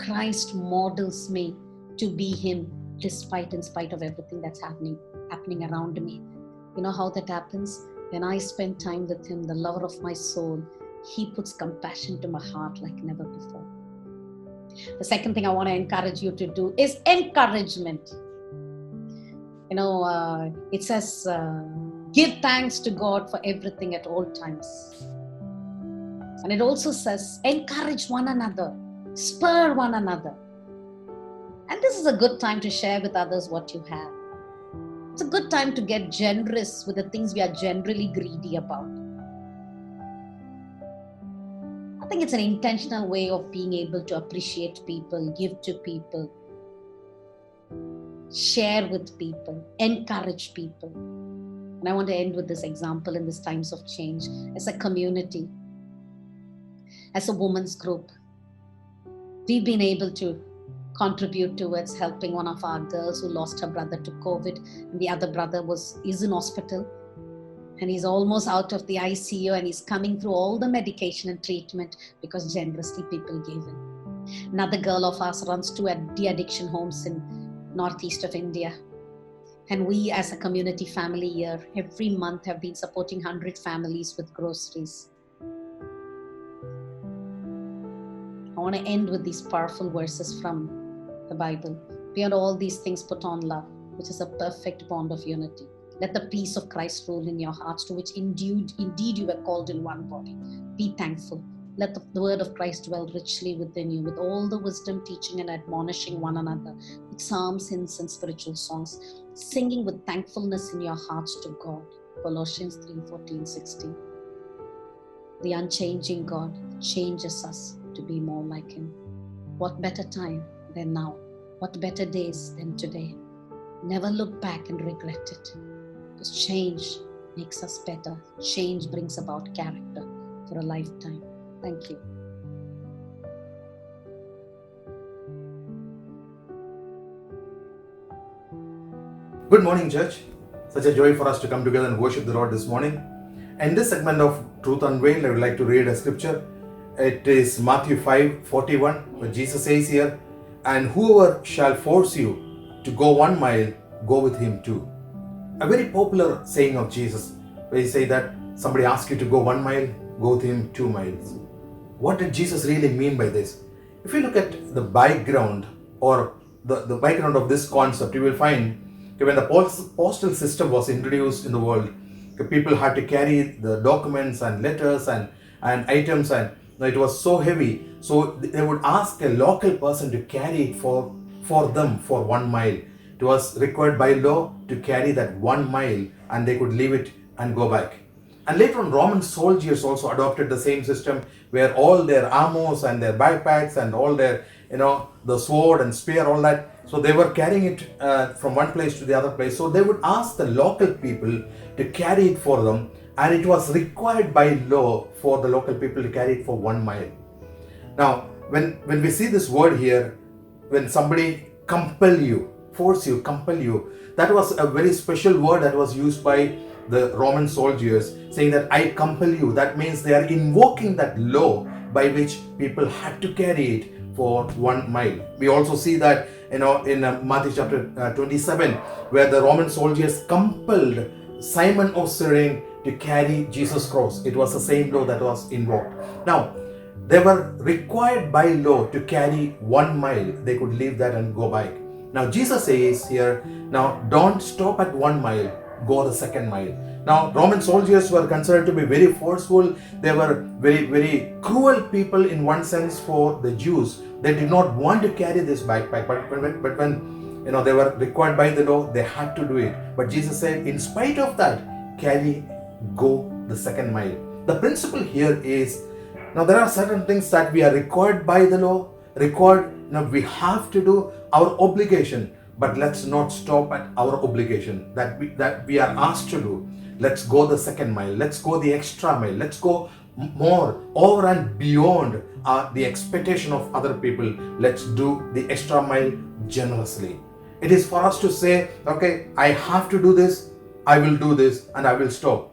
Christ models me to be Him in spite of everything that's happening around me. You know how that happens? When I spend time with Him, the lover of my soul, He puts compassion to my heart like never before. The second thing I want to encourage you to do is encouragement. It says, give thanks to God for everything at all times. And it also says, encourage one another, spur one another. And this is a good time to share with others what you have. It's a good time to get generous with the things we are generally greedy about. I think it's an intentional way of being able to appreciate people, give to people, share with people, encourage people. And I want to end with this example in these times of change. As a community, as a women's group, we've been able to contribute towards helping one of our girls who lost her brother to COVID. And the other brother is in hospital. And he's almost out of the ICU, and he's coming through all the medication and treatment because generously people gave in. Another girl of ours runs 2 de-addiction homes in northeast of India. And we as a community family here, every month have been supporting 100 families with groceries. I want to end with these powerful verses from the Bible. Beyond all these things, put on love, which is a perfect bond of unity. Let the peace of Christ rule in your hearts, to which indeed you were called in one body. Be thankful. Let the word of Christ dwell richly within you, with all the wisdom, teaching and admonishing one another, with psalms, hymns and spiritual songs, singing with thankfulness in your hearts to God. Colossians 3:14-16. The unchanging God changes us to be more like Him. What better time than now? What better days than today? Never look back and regret it. Because change makes us better. Change brings about character for a lifetime. Thank you. Good morning, church. Such a joy for us to come together and worship the Lord this morning. In this segment of Truth Unveiled, I would like to read a scripture. It is Matthew 5:41, where Jesus says here, "And whoever shall force you to go 1 mile, go with him too." A very popular saying of Jesus, where he say that somebody asks you to go 1 mile, go with him 2 miles. What did Jesus really mean by this? If you look at the background or the background of this concept, you will find when the postal system was introduced in the world, people had to carry the documents and letters and items, and it was so heavy. So they would ask a local person to carry it for them for 1 mile. It was required by law to carry that 1 mile, and they could leave it and go back. And later on, Roman soldiers also adopted the same system, where all their armors and their backpacks and all their, the sword and spear, all that. So they were carrying it from one place to the other place. So they would ask the local people to carry it for them, and it was required by law for the local people to carry it for 1 mile. Now, when we see this word here, when somebody compel you, force you, compel you, that was a very special word that was used by the Roman soldiers, saying that I compel you. That means they are invoking that law by which people had to carry it for 1 mile. We also see that in Matthew chapter 27, where the Roman soldiers compelled Simon of Cyrene to carry Jesus' cross. It was the same law that was invoked. Now, they were required by law to carry 1 mile. They could leave that and go back. Now, Jesus says here, now don't stop at 1 mile, go the 2nd mile. Now, Roman soldiers were considered to be very forceful. They were very, very cruel people in one sense for the Jews. They did not want to carry this backpack, but when they were required by the law, they had to do it. But Jesus said, in spite of that, go the 2nd mile. The principle here is, now there are certain things that we are required by the law, we have to do our obligation, but let's not stop at our obligation that we are asked to do. Let's go the 2nd mile. Let's go the extra mile. Let's go more over and beyond the expectation of other people. Let's do the extra mile generously. It is for us to say, okay, I have to do this, I will do this, and I will stop.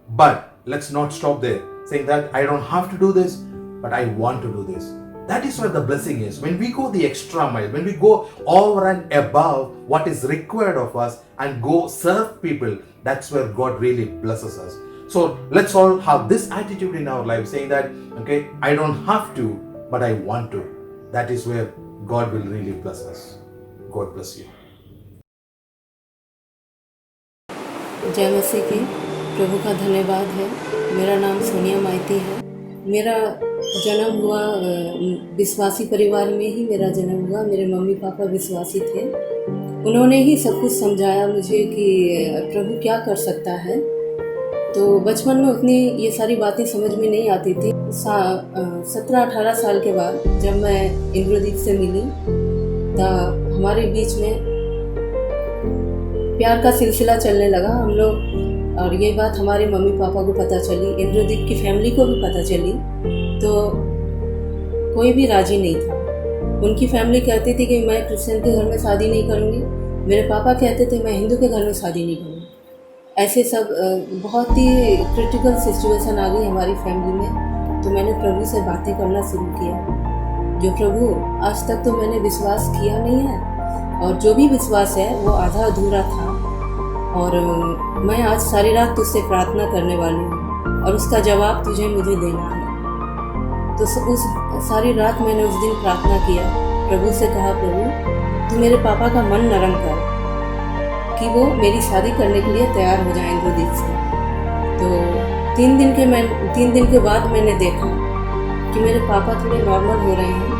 But let's not stop there, saying that I don't have to do this, but I want to do this. That is where the blessing is. When we go the extra mile, when we go over and above what is required of us and go serve people, that's where God really blesses us. So let's all have this attitude in our life, saying that, okay, I don't have to, but I want to. That is where God will really bless us. God bless you. जय मसीह की, प्रभु का धन्यवाद है। मेरा नाम सोनिया माइती है। मेरा जन्म हुआ विश्वासी परिवार में ही मेरा जन्म हुआ। मेरे मम्मी पापा विश्वासी थे। उन्होंने ही सब कुछ समझाया मुझे कि प्रभु क्या कर सकता है। तो बचपन में उतनी ये सारी बातें समझ में नहीं आती थी। 17-18 साल के बाद जब मैं इंद्रदीप से मिली, तो हमारे बीच में प्यार का सिलसिला चलने लगा हम लोग। और ये बात हमारे मम्मी पापा को पता चली, इंद्रदीप की फैमिली को भी पता चली, तो कोई भी राजी नहीं था। उनकी फैमिली कहती थी कि मैं क्रिश्चियन के घर में शादी नहीं करूँगी, मेरे पापा कहते थे मैं हिंदू के घर में शादी नहीं करूँगी। ऐसे सब बहुत ही क्रिटिकल सिचुएशन आ गई हमारी फैमिली में। तो मैंने प्रभु से बातें करना शुरू किया। जो प्रभु आज तक तो मैंने विश्वास किया नहीं है, और जो भी विश्वास है वो आधा अधूरा था, और मैं आज सारी रात तुझसे प्रार्थना करने वाली हूँ और उसका जवाब तुझे मुझे देना है। तो उस सारी रात मैंने उस दिन प्रार्थना किया, प्रभु से कहा, प्रभु तू मेरे पापा का मन नरम कर कि वो मेरी शादी करने के लिए तैयार हो जाए इंद्रदीप से। तो 3 दिन के बाद मैंने देखा कि मेरे पापा थोड़े नॉर्मल हो रहे हैं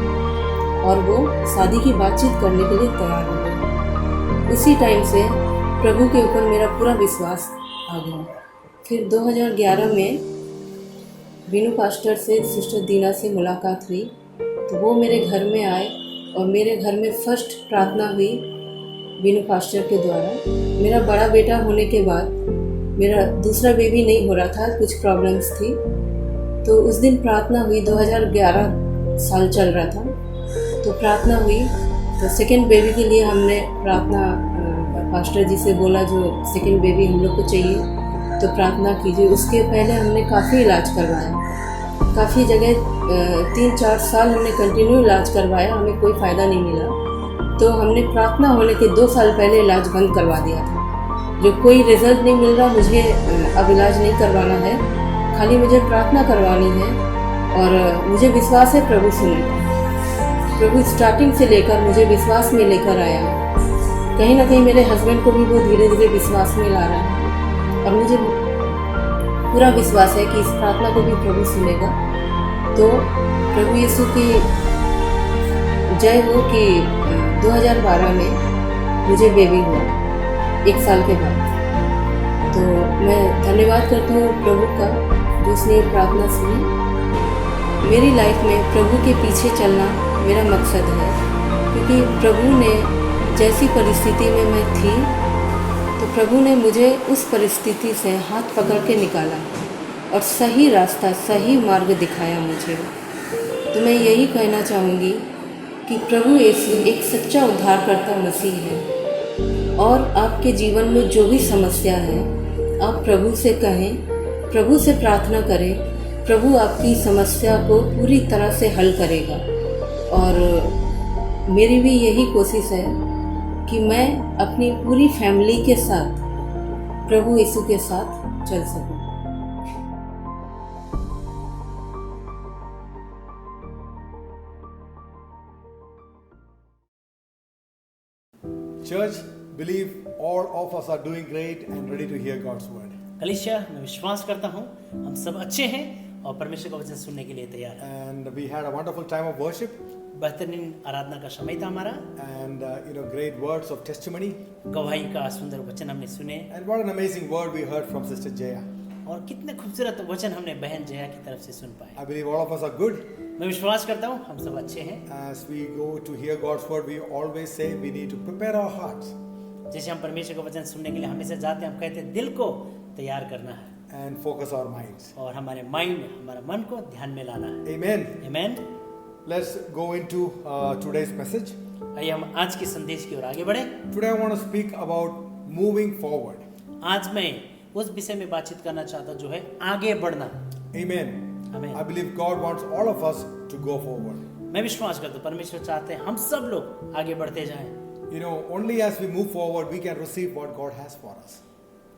और वो शादी की बातचीत करने के लिए तैयार हो गए। उसी टाइम से प्रभु के ऊपर मेरा पूरा विश्वास आ गया। फिर 2011 में बीनू पास्टर से सिस्टर दीना से मुलाकात हुई। तो वो मेरे घर में आए और मेरे घर में फर्स्ट प्रार्थना हुई बीनू पास्टर के द्वारा। मेरा बड़ा बेटा होने के बाद मेरा दूसरा बेबी नहीं हो रहा था, कुछ प्रॉब्लम्स थी, तो उस दिन प्रार्थना हुई। 2011 साल चल रहा था, तो प्रार्थना हुई। तो सेकेंड बेबी के लिए हमने प्रार्थना पास्टर जी से बोला, जो सेकेंड बेबी हम लोग को चाहिए तो प्रार्थना कीजिए। उसके पहले हमने काफ़ी इलाज करवाया, काफ़ी जगह 3-4 साल हमने कंटिन्यू इलाज करवाया, हमें कोई फ़ायदा नहीं मिला। तो हमने प्रार्थना होने के 2 साल पहले इलाज बंद करवा दिया था। जो कोई रिजल्ट नहीं मिल रहा, मुझे अब इलाज नहीं करवाना है, खाली मुझे प्रार्थना करवानी है। और मुझे विश्वास है प्रभु सुनेगा। प्रभु स्टार्टिंग से लेकर मुझे विश्वास में लेकर आया है। कहीं ना कहीं मेरे हस्बैंड को भी वो धीरे धीरे विश्वास में ला रहा है, और मुझे पूरा विश्वास है कि इस प्रार्थना को भी प्रभु सुनेगा। तो प्रभु यीशु की जय हो कि 2012 में मुझे बेबी हुआ, 1 साल के बाद। तो मैं धन्यवाद करती हूँ प्रभु का, जिसने प्रार्थना सुनी। मेरी लाइफ में प्रभु के पीछे चलना मेरा मकसद है, क्योंकि प्रभु ने जैसी परिस्थिति में मैं थी, तो प्रभु ने मुझे उस परिस्थिति से हाथ पकड़ के निकाला और सही रास्ता, सही मार्ग दिखाया मुझे। तो मैं यही कहना चाहूँगी कि प्रभु एक सच्चा उद्धारकर्ता मसीह है, और आपके जीवन में जो भी समस्या है आप प्रभु से कहें, प्रभु से प्रार्थना करें, प्रभु आपकी समस्या को पूरी तरह से हल करेगा। और मेरी भी यही कोशिश है कि मैं अपनी पूरी फैमिली के साथ प्रभु यीशु के साथ चल सकूं। Church, believe all of us are doing great and ready to hear God's word. कलीसिया, मैं विश्वास करता हूँ हम सब अच्छे हैं और परमेश्वर का वचन सुनने के लिए तैयार हैं। And we had a wonderful time of worship. बेहतरीन आराधना का समय था हमारा। And great words of testimony. गवाही का सुंदर वचन हमने सुने। And what an amazing word we heard from Sister Jaya. और कितने खूबसूरत वचन हमने बहन जया की तरफ से सुन पाए। I believe all of us are good. मैं विश्वास करता हूँ हम सब अच्छे हैं। As we go to hear God's word, we always say we need to prepare our hearts. जैसे हम परमेश्वर का वचन सुनने के लिए हमेशा जाते हैं, हम कहते हैं दिल को तैयार करना है। And focus our minds. और हमारे माइंड, हमारा मन को ध्यान में लाना है। Amen. Amen. Let's go into today's message. आइए हम आज के संदेश की ओर आगे बढ़े। Today I want to speak about moving forward. आज मैं उस विषय में बातचीत करना चाहता जो है आगे बढ़ना। Amen. Amen. I believe God wants all of us to go forward. मैं विश्वास करता हूँ परमेश्वर चाहते हैं हम सब लोग आगे बढ़ते जाएं। Only as we move forward we can receive what God has for us.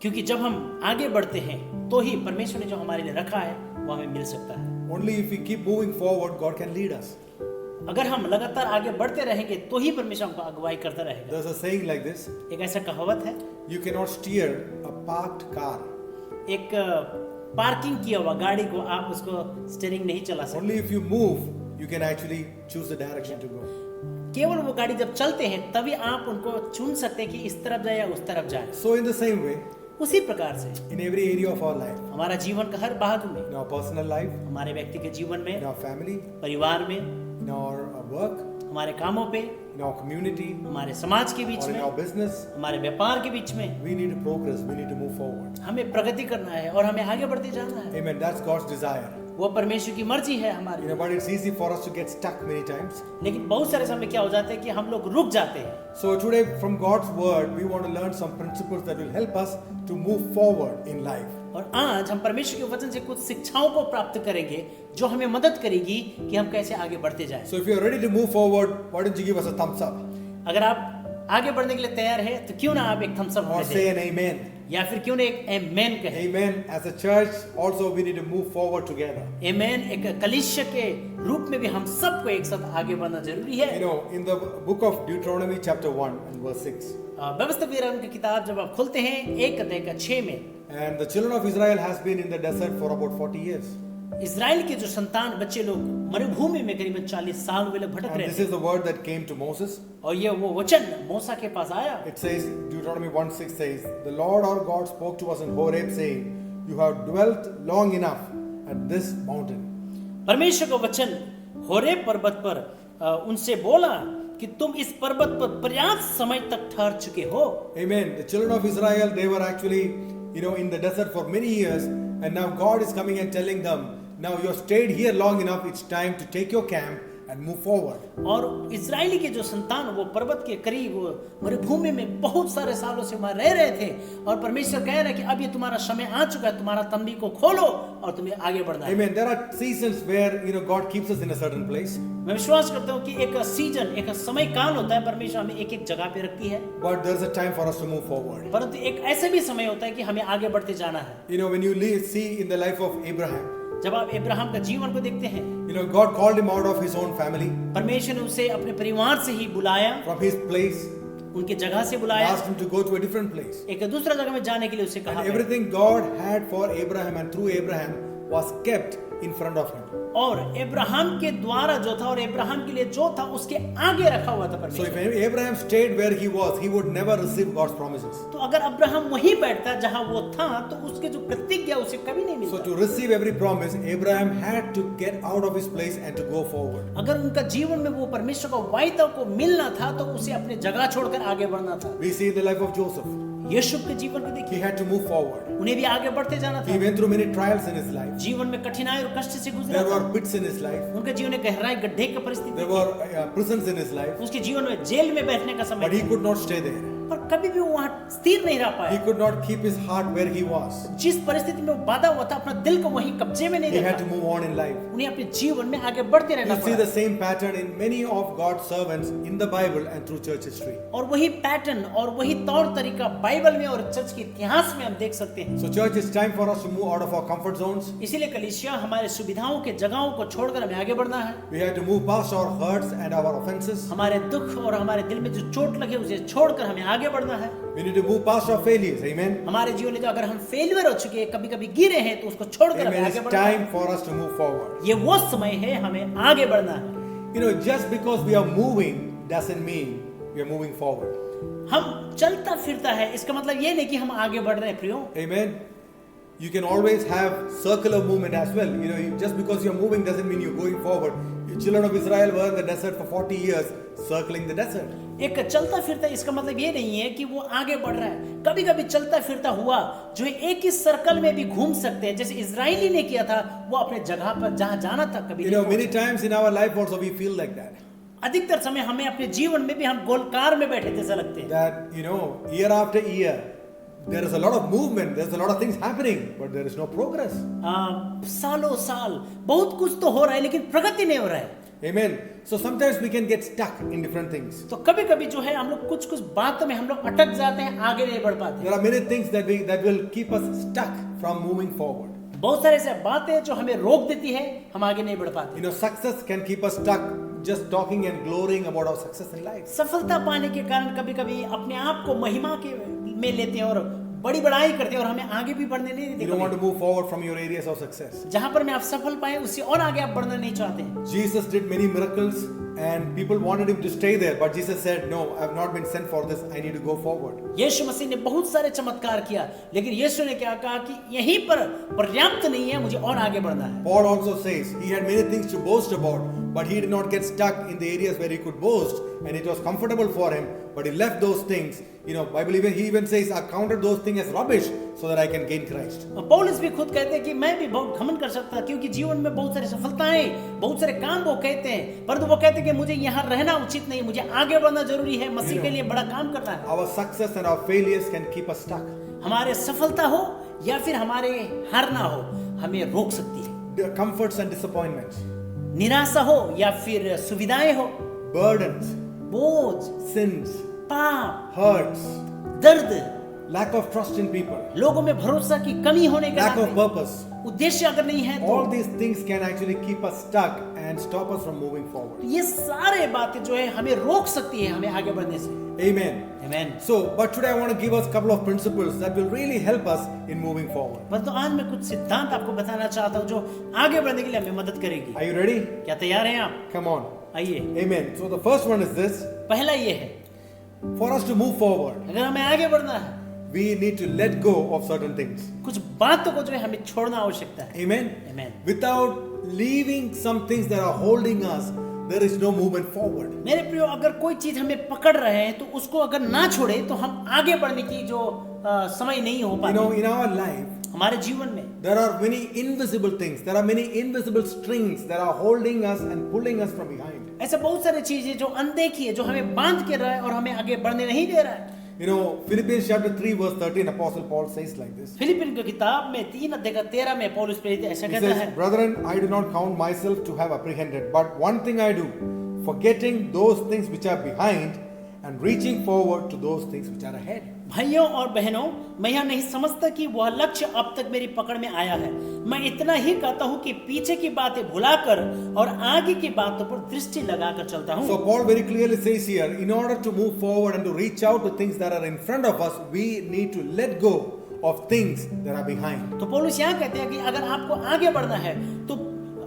क्योंकि जब हम आगे बढ़ते हैं तो ही परमेश्वर ने जो हमारे लिए रखा है वो हमें मिल सकता है। Only if we keep moving forward God can lead us. अगर हम लगातार आगे बढ़ते रहेंगे तो ही परमेश्वर हमको अगुवाई करता रहेगा। There's a saying like this. एक ऐसा कहावत है, You cannot steer a parked car. एक पार्किंग किया हुआ गाड़ी को आप उसको स्टीयरिंग नहीं चला सकते। Only if you move you can actually choose the direction to go. केवल वो गाड़ी जब चलते हैं तभी आप उनको चुन सकते हैं कि इस तरफ जाए या उस तरफ जाए। So in the same way, उसी प्रकार से in every area of our life, हमारा जीवन का हर भाग में, in our personal life, हमारे व्यक्ति के जीवन में, in our family, परिवार में, in our work, हमारे कामों पे, in our community, हमारे समाज के बीच or में, in our business, हमारे व्यापार के बीच में, we need to progress, we need to move forward. हमें प्रगति करना है और हमें आगे बढ़ते जाना है। Amen. That's God's desire. वो परमेश्वर की मर्जी है हमारी। But it's easy for us to get stuck many times. लेकिन बहुत सारे समय क्या हो जाता है कि हम लोग रुक जाते हैं। So today from God's word we want to learn some principles that will help us to move forward in life. और आज हम परमेश्वर के वचन से कुछ शिक्षाओं को प्राप्त करेंगे जो हमें मदद करेगी कि हम कैसे आगे बढ़ते जाएं। So if you are ready to move forward, why don't you give us a thumbs up? अगर आप आगे बढ़ने के लिए तैयार हैं तो क्यों ना आप एक thumbs up Or say an amen. या फिर क्यों ना एक आमेन कहें। Amen. As a church also we need to move forward together. आमेन एक कलीसिया के रूप में भी हम सबको एक साथ आगे बढ़ना जरूरी है। In the book of Deuteronomy chapter 1 and verse 6. व्यवस्था विवरण की किताब जब आप खोलते हैं 1 अध्याय का 6 में, And the children of Israel has been in the desert for about 40 years. Israel के जो संतान बच्चे लोग मरुभूमि में करीबन 40 साल वे लोग भटक And रहे this थे। is the word that came to Moses. और ये वो वचन मूसा के पास आया। It says, Deuteronomy 1:6 says, The Lord our God spoke to us in Horeb saying, You have dwelt long enough at this mountain. परमेश्वर का वचन होरे पर्वत पर उनसे बोला कि तुम इस पर्वत पर पर्याप्त समय तक ठहर चुके हो। Amen. The children of Israel, they were actually, in the desert for many years, and now God is coming and telling them, now you have stayed here long enough, it's time to take your camp and move forward. और Israeli के जो संतान वो पर्वत के करीब मरुभूमि में बहुत सारे सालों से वहां रह रहे थे, और परमेश्वर कह रहा है कि अब ये तुम्हारा समय आ चुका है, तुम्हारा तंबी को खोलो और तुम्हें आगे बढ़ना है। Amen. There are seasons where God keeps us in a certain place. मैं विश्वास करता हूँ कि एक सीजन, एक समय काल होता है, परमेश्वर हमें एक एक जगह पे रखती है। But there is a time for us to move forward. परंतु एक ऐसे भी समय होता है कि हमें आगे बढ़ते जाना है। When you see in the life of Abraham, जब आप अब्राहम का जीवन को देखते हैं, God called him out of his own family. परमेश्वर ने उसे अपने परिवार से ही बुलाया, from his place, उनके जगह से बुलाया, asked him to go to a different place. एक दूसरा जगह में जाने के लिए उसे कहा। And everything God had for Abraham and through Abraham was kept in front of him. और अब्राहम के द्वारा जो था और अब्राहम के लिए जो था उसके आगे रखा हुआ था So परमेश्वर। if Abraham stayed where he was, he would never receive God's promises. तो अगर अब्राहम वहीं बैठता जहां वो था तो उसके जो प्रतिज्ञा उसे कभी नहीं So मिलता। to receive every promise, Abraham had to get out of his place and to go forward. अगर उनका जीवन में वो परमेश्वर का वायदा को मिलना था तो उसे अपने जगह छोड़कर आगे बढ़ना था। We see the life of Joseph. यीशु के जीवन को देखिए, He had to move forward. उन्हें भी आगे बढ़ते जाना He था। went through many trials in his life. जीवन में कठिनाई और कष्ट से गुजरा There था। were pits in his life. उनके जीवन में गहराई गड्ढे की परिस्थिति There थी। were prisons in his life. उसके जीवन में जेल में बैठने का समय But he था। could not stay there. पर कभी भी वो वहाँ स्थिर नहीं रह He पाया। could not keep his heart where he was. जिस परिस्थिति में वो बांधा हुआ था अपना दिल को वहीं कब्जे में नहीं He had to रखा। move on in life. उन्हें अपने जीवन में आगे बढ़ते रहना You see पड़ा। the same pattern in many of God's servants in the Bible and through church history. और वही पैटर्न और वही तौर तरीका बाइबल में और चर्च के इतिहास में हम देख सकते हैं। So church, it's time for us to move out of our comfort zones. इसीलिए कलीसिया हमारे सुविधाओं के जगहों को छोड़कर हमें आगे बढ़ना है। We have to move past our hurts and our offenses. हमारे दुख और हमारे दिल में जो चोट लगे उसे छोड़कर हमें आगे बढ़ना है। We need to move past our failures. Amen. हमारे जीवन में जो अगर हम फेलियर हो चुके हैं, कभी कभी गिरे हैं, तो उसको छोड़कर हमें Amen. आगे It's बढ़ना है। time for us to move forward. ये वो समय है हमें आगे बढ़ना है। Just because we are moving doesn't mean we are moving forward. हम चलता फिरता है इसका मतलब ये नहीं कि हम आगे बढ़ रहे हैं प्रियो। Amen. You can always have circular movement as well. Just because you're moving doesn't mean you're going forward. The children of Israel were in the desert for 40 years, circling the desert. एक चलता फिरता इसका मतलब ये नहीं है कि वो आगे बढ़ रहा है। कभी कभी चलता फिरता हुआ जो एक ही सर्कल में भी घूम सकते हैं, जैसे इजरायली ने किया था, वो अपने जगह पर जहाँ जाना था कभी Many times in our life also we feel like that. अधिकतर समय हमें अपने जीवन में भी हम गोलकार में बैठे जैसा लगते हैं। That year after year there is a lot of movement, there's a lot of things happening, but there is no progress. सालों साल बहुत कुछ तो हो रहा है लेकिन प्रगति नहीं हो रहा है। Amen. So sometimes we can get stuck in different things. तो कभी कभी जो है हम लोग कुछ कुछ बातों में हम लोग अटक जाते हैं, आगे नहीं बढ़ पाते। There are many things that will keep us stuck from moving forward. बहुत सारे ऐसे बातें जो हमें रोक देती है, हम आगे नहीं बढ़ पाते। Success can keep us stuck just talking and glorying about our success in life. सफलता पाने के कारण कभी कभी अपने आप को महिमा के में लेते हैं और बड़ी बड़ाई करते हैं और हमें आगे भी बढ़ने नहीं देते। You don't want to move forward from your areas of success. जहाँ पर मैं आप सफल पाए उससे और आगे आप बढ़ना नहीं चाहते। Jesus did many miracles and people wanted him to stay there, but Jesus said, "No, I have not been sent for this. I need to go forward." यीशु मसीह ने बहुत सारे चमत्कार किया, लेकिन यीशु ने क्या कहा कि यहीं पर पर्याप्त नहीं है, मुझे और आगे बढ़ना है। Paul also says he had many things to boast about, but he did not get stuck in the areas where he could boast, and it was comfortable for him, but he left those things. Bible he even says, "I counted those things as rubbish so that I can gain Christ." पौलुस भी खुद कहते हैं कि मैं भी बहुत घमंड कर सकता क्योंकि जीवन में बहुत सारी सफलताएं, बहुत सारे काम वो कहते हैं, परंतु वो कहते हैं कि मुझे यहाँ रहना उचित नहीं, मुझे आगे बढ़ना जरूरी है, मसीह के लिए बड़ा काम करना है। Our success and our failures can keep us stuck. हमारे सफलता हो या फिर हमारे हारना हो, हमें रोक सकती है। The comforts and disappointments, निराशा हो या फिर सुविधाएं हो, burdens, बोझ, sins, पाप, hurts, दर्द, lack of trust in people, लोगों में भरोसा की कमी होने के lack of नाते, purpose. उद्देश्य अगर नहीं है तो All these things can actually keep us stuck and stop us from moving forward. ये सारे बातें जो है हमें रोक सकती है हमें आगे बढ़ने से। Amen. Amen. So, but today I want to give us a couple of principles that will really help us in moving forward. बस तो आज मैं कुछ सिद्धांत आपको बताना चाहता हूँ जो आगे बढ़ने के लिए हमें मदद करेगी। Are you ready? क्या तैयार हैं आप? Come on. आइए। Amen. So the first one is this. पहला ये है, For us to move forward, अगर हमें आगे बढ़ना है, we need to let go of certain things. कुछ बातों को जो है हमें छोड़ना आवश्यकता है। Amen. Amen. Without leaving some things that are holding us, there is no movement forward. मेरे प्रियो, अगर कोई चीज हमें पकड़ रहे हैं तो उसको अगर ना छोड़े तो हम आगे बढ़ने की जो समय नहीं हो पाती. In our life, हमारे जीवन में there are many invisible things. There are many invisible strings that are holding us and pulling us from behind. ऐसे बहुत सारे चीजें जो अनदेखी है, जो हमें बांध के रहा है और हमें आगे बढ़ने नहीं दे रहा है. Philippians chapter 3 verse 13, Apostle Paul says like this. Philippine की किताब में 3:13 में पौलुस प्रेरित ऐसा He कहता says, है, "Brethren, I do not count myself to have apprehended, but one thing I do, forgetting those things which are behind and reaching forward to those things which are ahead." भाइयों और बहनों, मैं यह नहीं समझता कि वह लक्ष्य अब तक मेरी पकड़ में आया है. मैं इतना ही कहता हूँ कि पीछे की बातें भुलाकर और आगे की बातों पर दृष्टि लगाकर चलता हूँ. So Paul very clearly says here, in order to move forward and to reach out to things that are in front of us, we need to let go of things that are behind. तो पौलुस यहाँ कहते हैं कि अगर आपको आगे बढ़ना है तो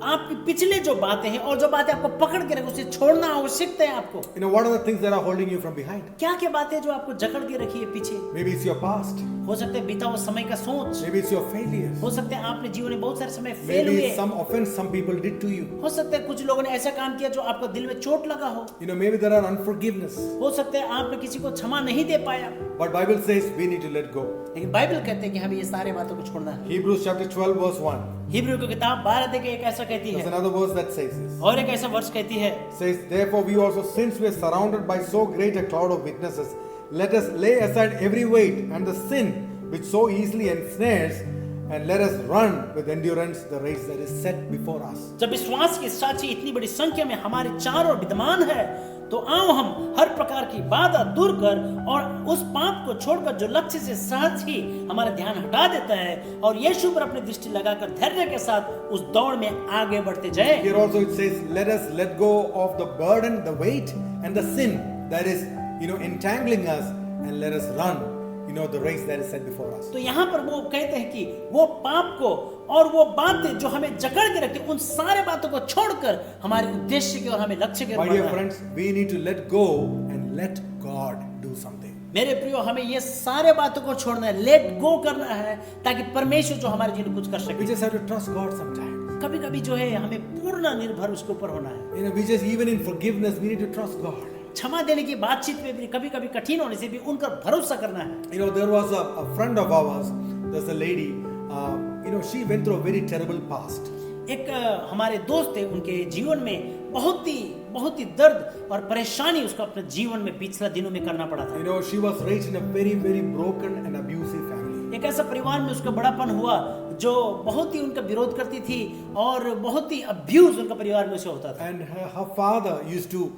आपकी पिछले जो बातें हैं और जो बातें आपको पकड़ के रखी, उसे छोड़ना आवश्यक है आपको. What are the things that are holding you from behind? क्या क्या बातें जो आपको जकड़ के रखी है पीछे? Maybe it's your past. हो सकता है बीता हुआ समय का सोच. Maybe it's your failures. हो सकता है आपने जीवन में बहुत सारे समय फेल हुए. Maybe some offense some people did to you. हो सकता है कुछ लोगों ने ऐसा काम किया जो आपको दिल में चोट लगा हो. Maybe there are unforgiveness. हो सकता है आपने किसी को क्षमा नहीं दे पाया. But Bible says we need to let go. लेकिन बाइबल कहते हैं कि हमें ये सारे बातों को छोड़ना है. Hebrews chapter 12 verse 1. हिब्रू की किताब 12 के एक ऐसा कहती है. There's another verse that says this. और एक ऐसा वर्ष कहती है. Says, therefore we also, since we are surrounded by so great a cloud of witnesses, let us lay aside every weight and the sin which so easily ensnares, and let us run with endurance the race that is set before us. जब विश्वास के साक्षी इतनी बड़ी संख्या में हमारे चारों ओर विद्यमान है, तो आओ हम हर प्रकार की बाधा दूर कर और उस पाप को छोड़कर जो लक्ष्य से सहज ही हमारा ध्यान हटा देता है और यीशु पर अपनी दृष्टि लगाकर धैर्य के साथ उस दौड़ में आगे बढ़ते जाएं. Here also it says, let us let go of the burden, the weight and the sin that is entangling us, and let us run the race that is set before us. तो यहाँ पर वो कहते हैं कि वो पाप को और वो बातें जो हमें जकड़ के रखती हैं, उन सारे बातों को छोड़कर हमारे उद्देश्य की और हमें लक्ष्य के My dear friends, we need to let go and let God do something. मेरे प्रियो, हमें ये सारे बातों को छोड़ना है, लेट गो करना है, ताकि परमेश्वर जो हमारे जीवन में कुछ कर सके. We just have to trust God sometimes. कभी-कभी जो है हमें पूर्ण निर्भर उसके ऊपर होना है. We just even in forgiveness we need to trust God. क्षमा देने की बातचीत में भी कभी-कभी कठिन होने से भी उन पर भरोसा करना है. There was a friend of ours. There's a lady. She went through a very terrible past. एक हमारे दोस्त थे, उनके जीवन में बहुत ही दर्द और परेशानी उसको अपने जीवन में पिछले दिनों में करना पड़ा था. She was raised in a very very broken and abusive family. एक ऐसा परिवार में उसका बड़ापन हुआ जो बहुत ही उनका विरोध करती थी और बहुत ही अब्यूज उनका परिवार में उसे होता था. And her father used to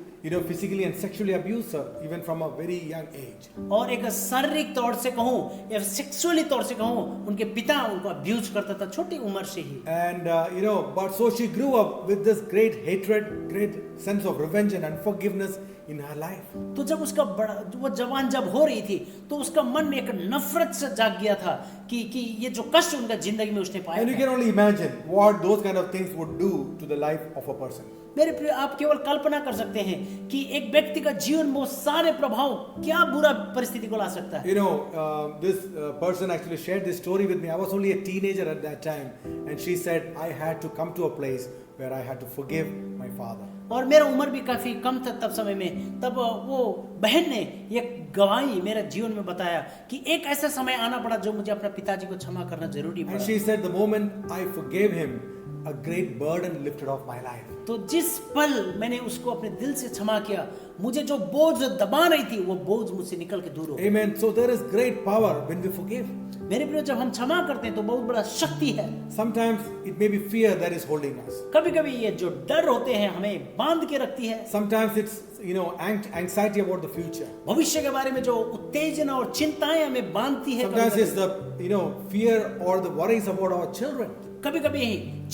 physically and sexually abuse her even from a very young age. और एक शारीरिक तौर से कहूँ या सेक्सुअली तौर से कहूँ, उनके पिता उनको अब्यूज करता था छोटी उम्र से ही. And but so she grew up with this great hatred, great sense of revenge and unforgiveness in her life. तो जब उसका वो जवान जब हो रही थी तो उसका मन में एक नफरत से जाग गया था कि ये जो कष्ट उनका जिंदगी में उसने पाया. And you can only imagine what those kind of things would do to the life of a person. मेरे प्रिय, आप केवल कल्पना कर सकते हैं कि एक व्यक्ति का जीवन में वो सारे प्रभाव क्या बुरा परिस्थिति को ला सकता है. This person actually shared this story with me. I was only a teenager at that time, and she said I had to come to a place where I had to forgive my father. और मेरा उम्र भी काफी कम था तब समय में. तब वो बहन ने ये गवाही मेरे जीवन में बताया कि एक ऐसा समय आना पड़ा जो मुझे अपने पिताजी को क्षमा करना जरूरी पड़ा. And she said the moment I forgave him, a great burden lifted off my life. तो जिस पल मैंने उसको अपने दिल से क्षमा किया, मुझे जो बोझ दबा रही थी वो बोझ मुझसे निकल के दूर हो. Amen. So there is great power when we forgive. मेरे प्रिय, जब हम क्षमा करते हैं तो बहुत बड़ा शक्ति है. Sometimes it may be fear that is holding us. कभी-कभी ये जो डर होते हैं हमें बांध के रखती है. Sometimes it's anxiety about the future. भविष्य के बारे में जो उत्तेजना और चिंताएं हमें बांधती है. Sometimes it's the fear or the worries about our children. कभी-कभी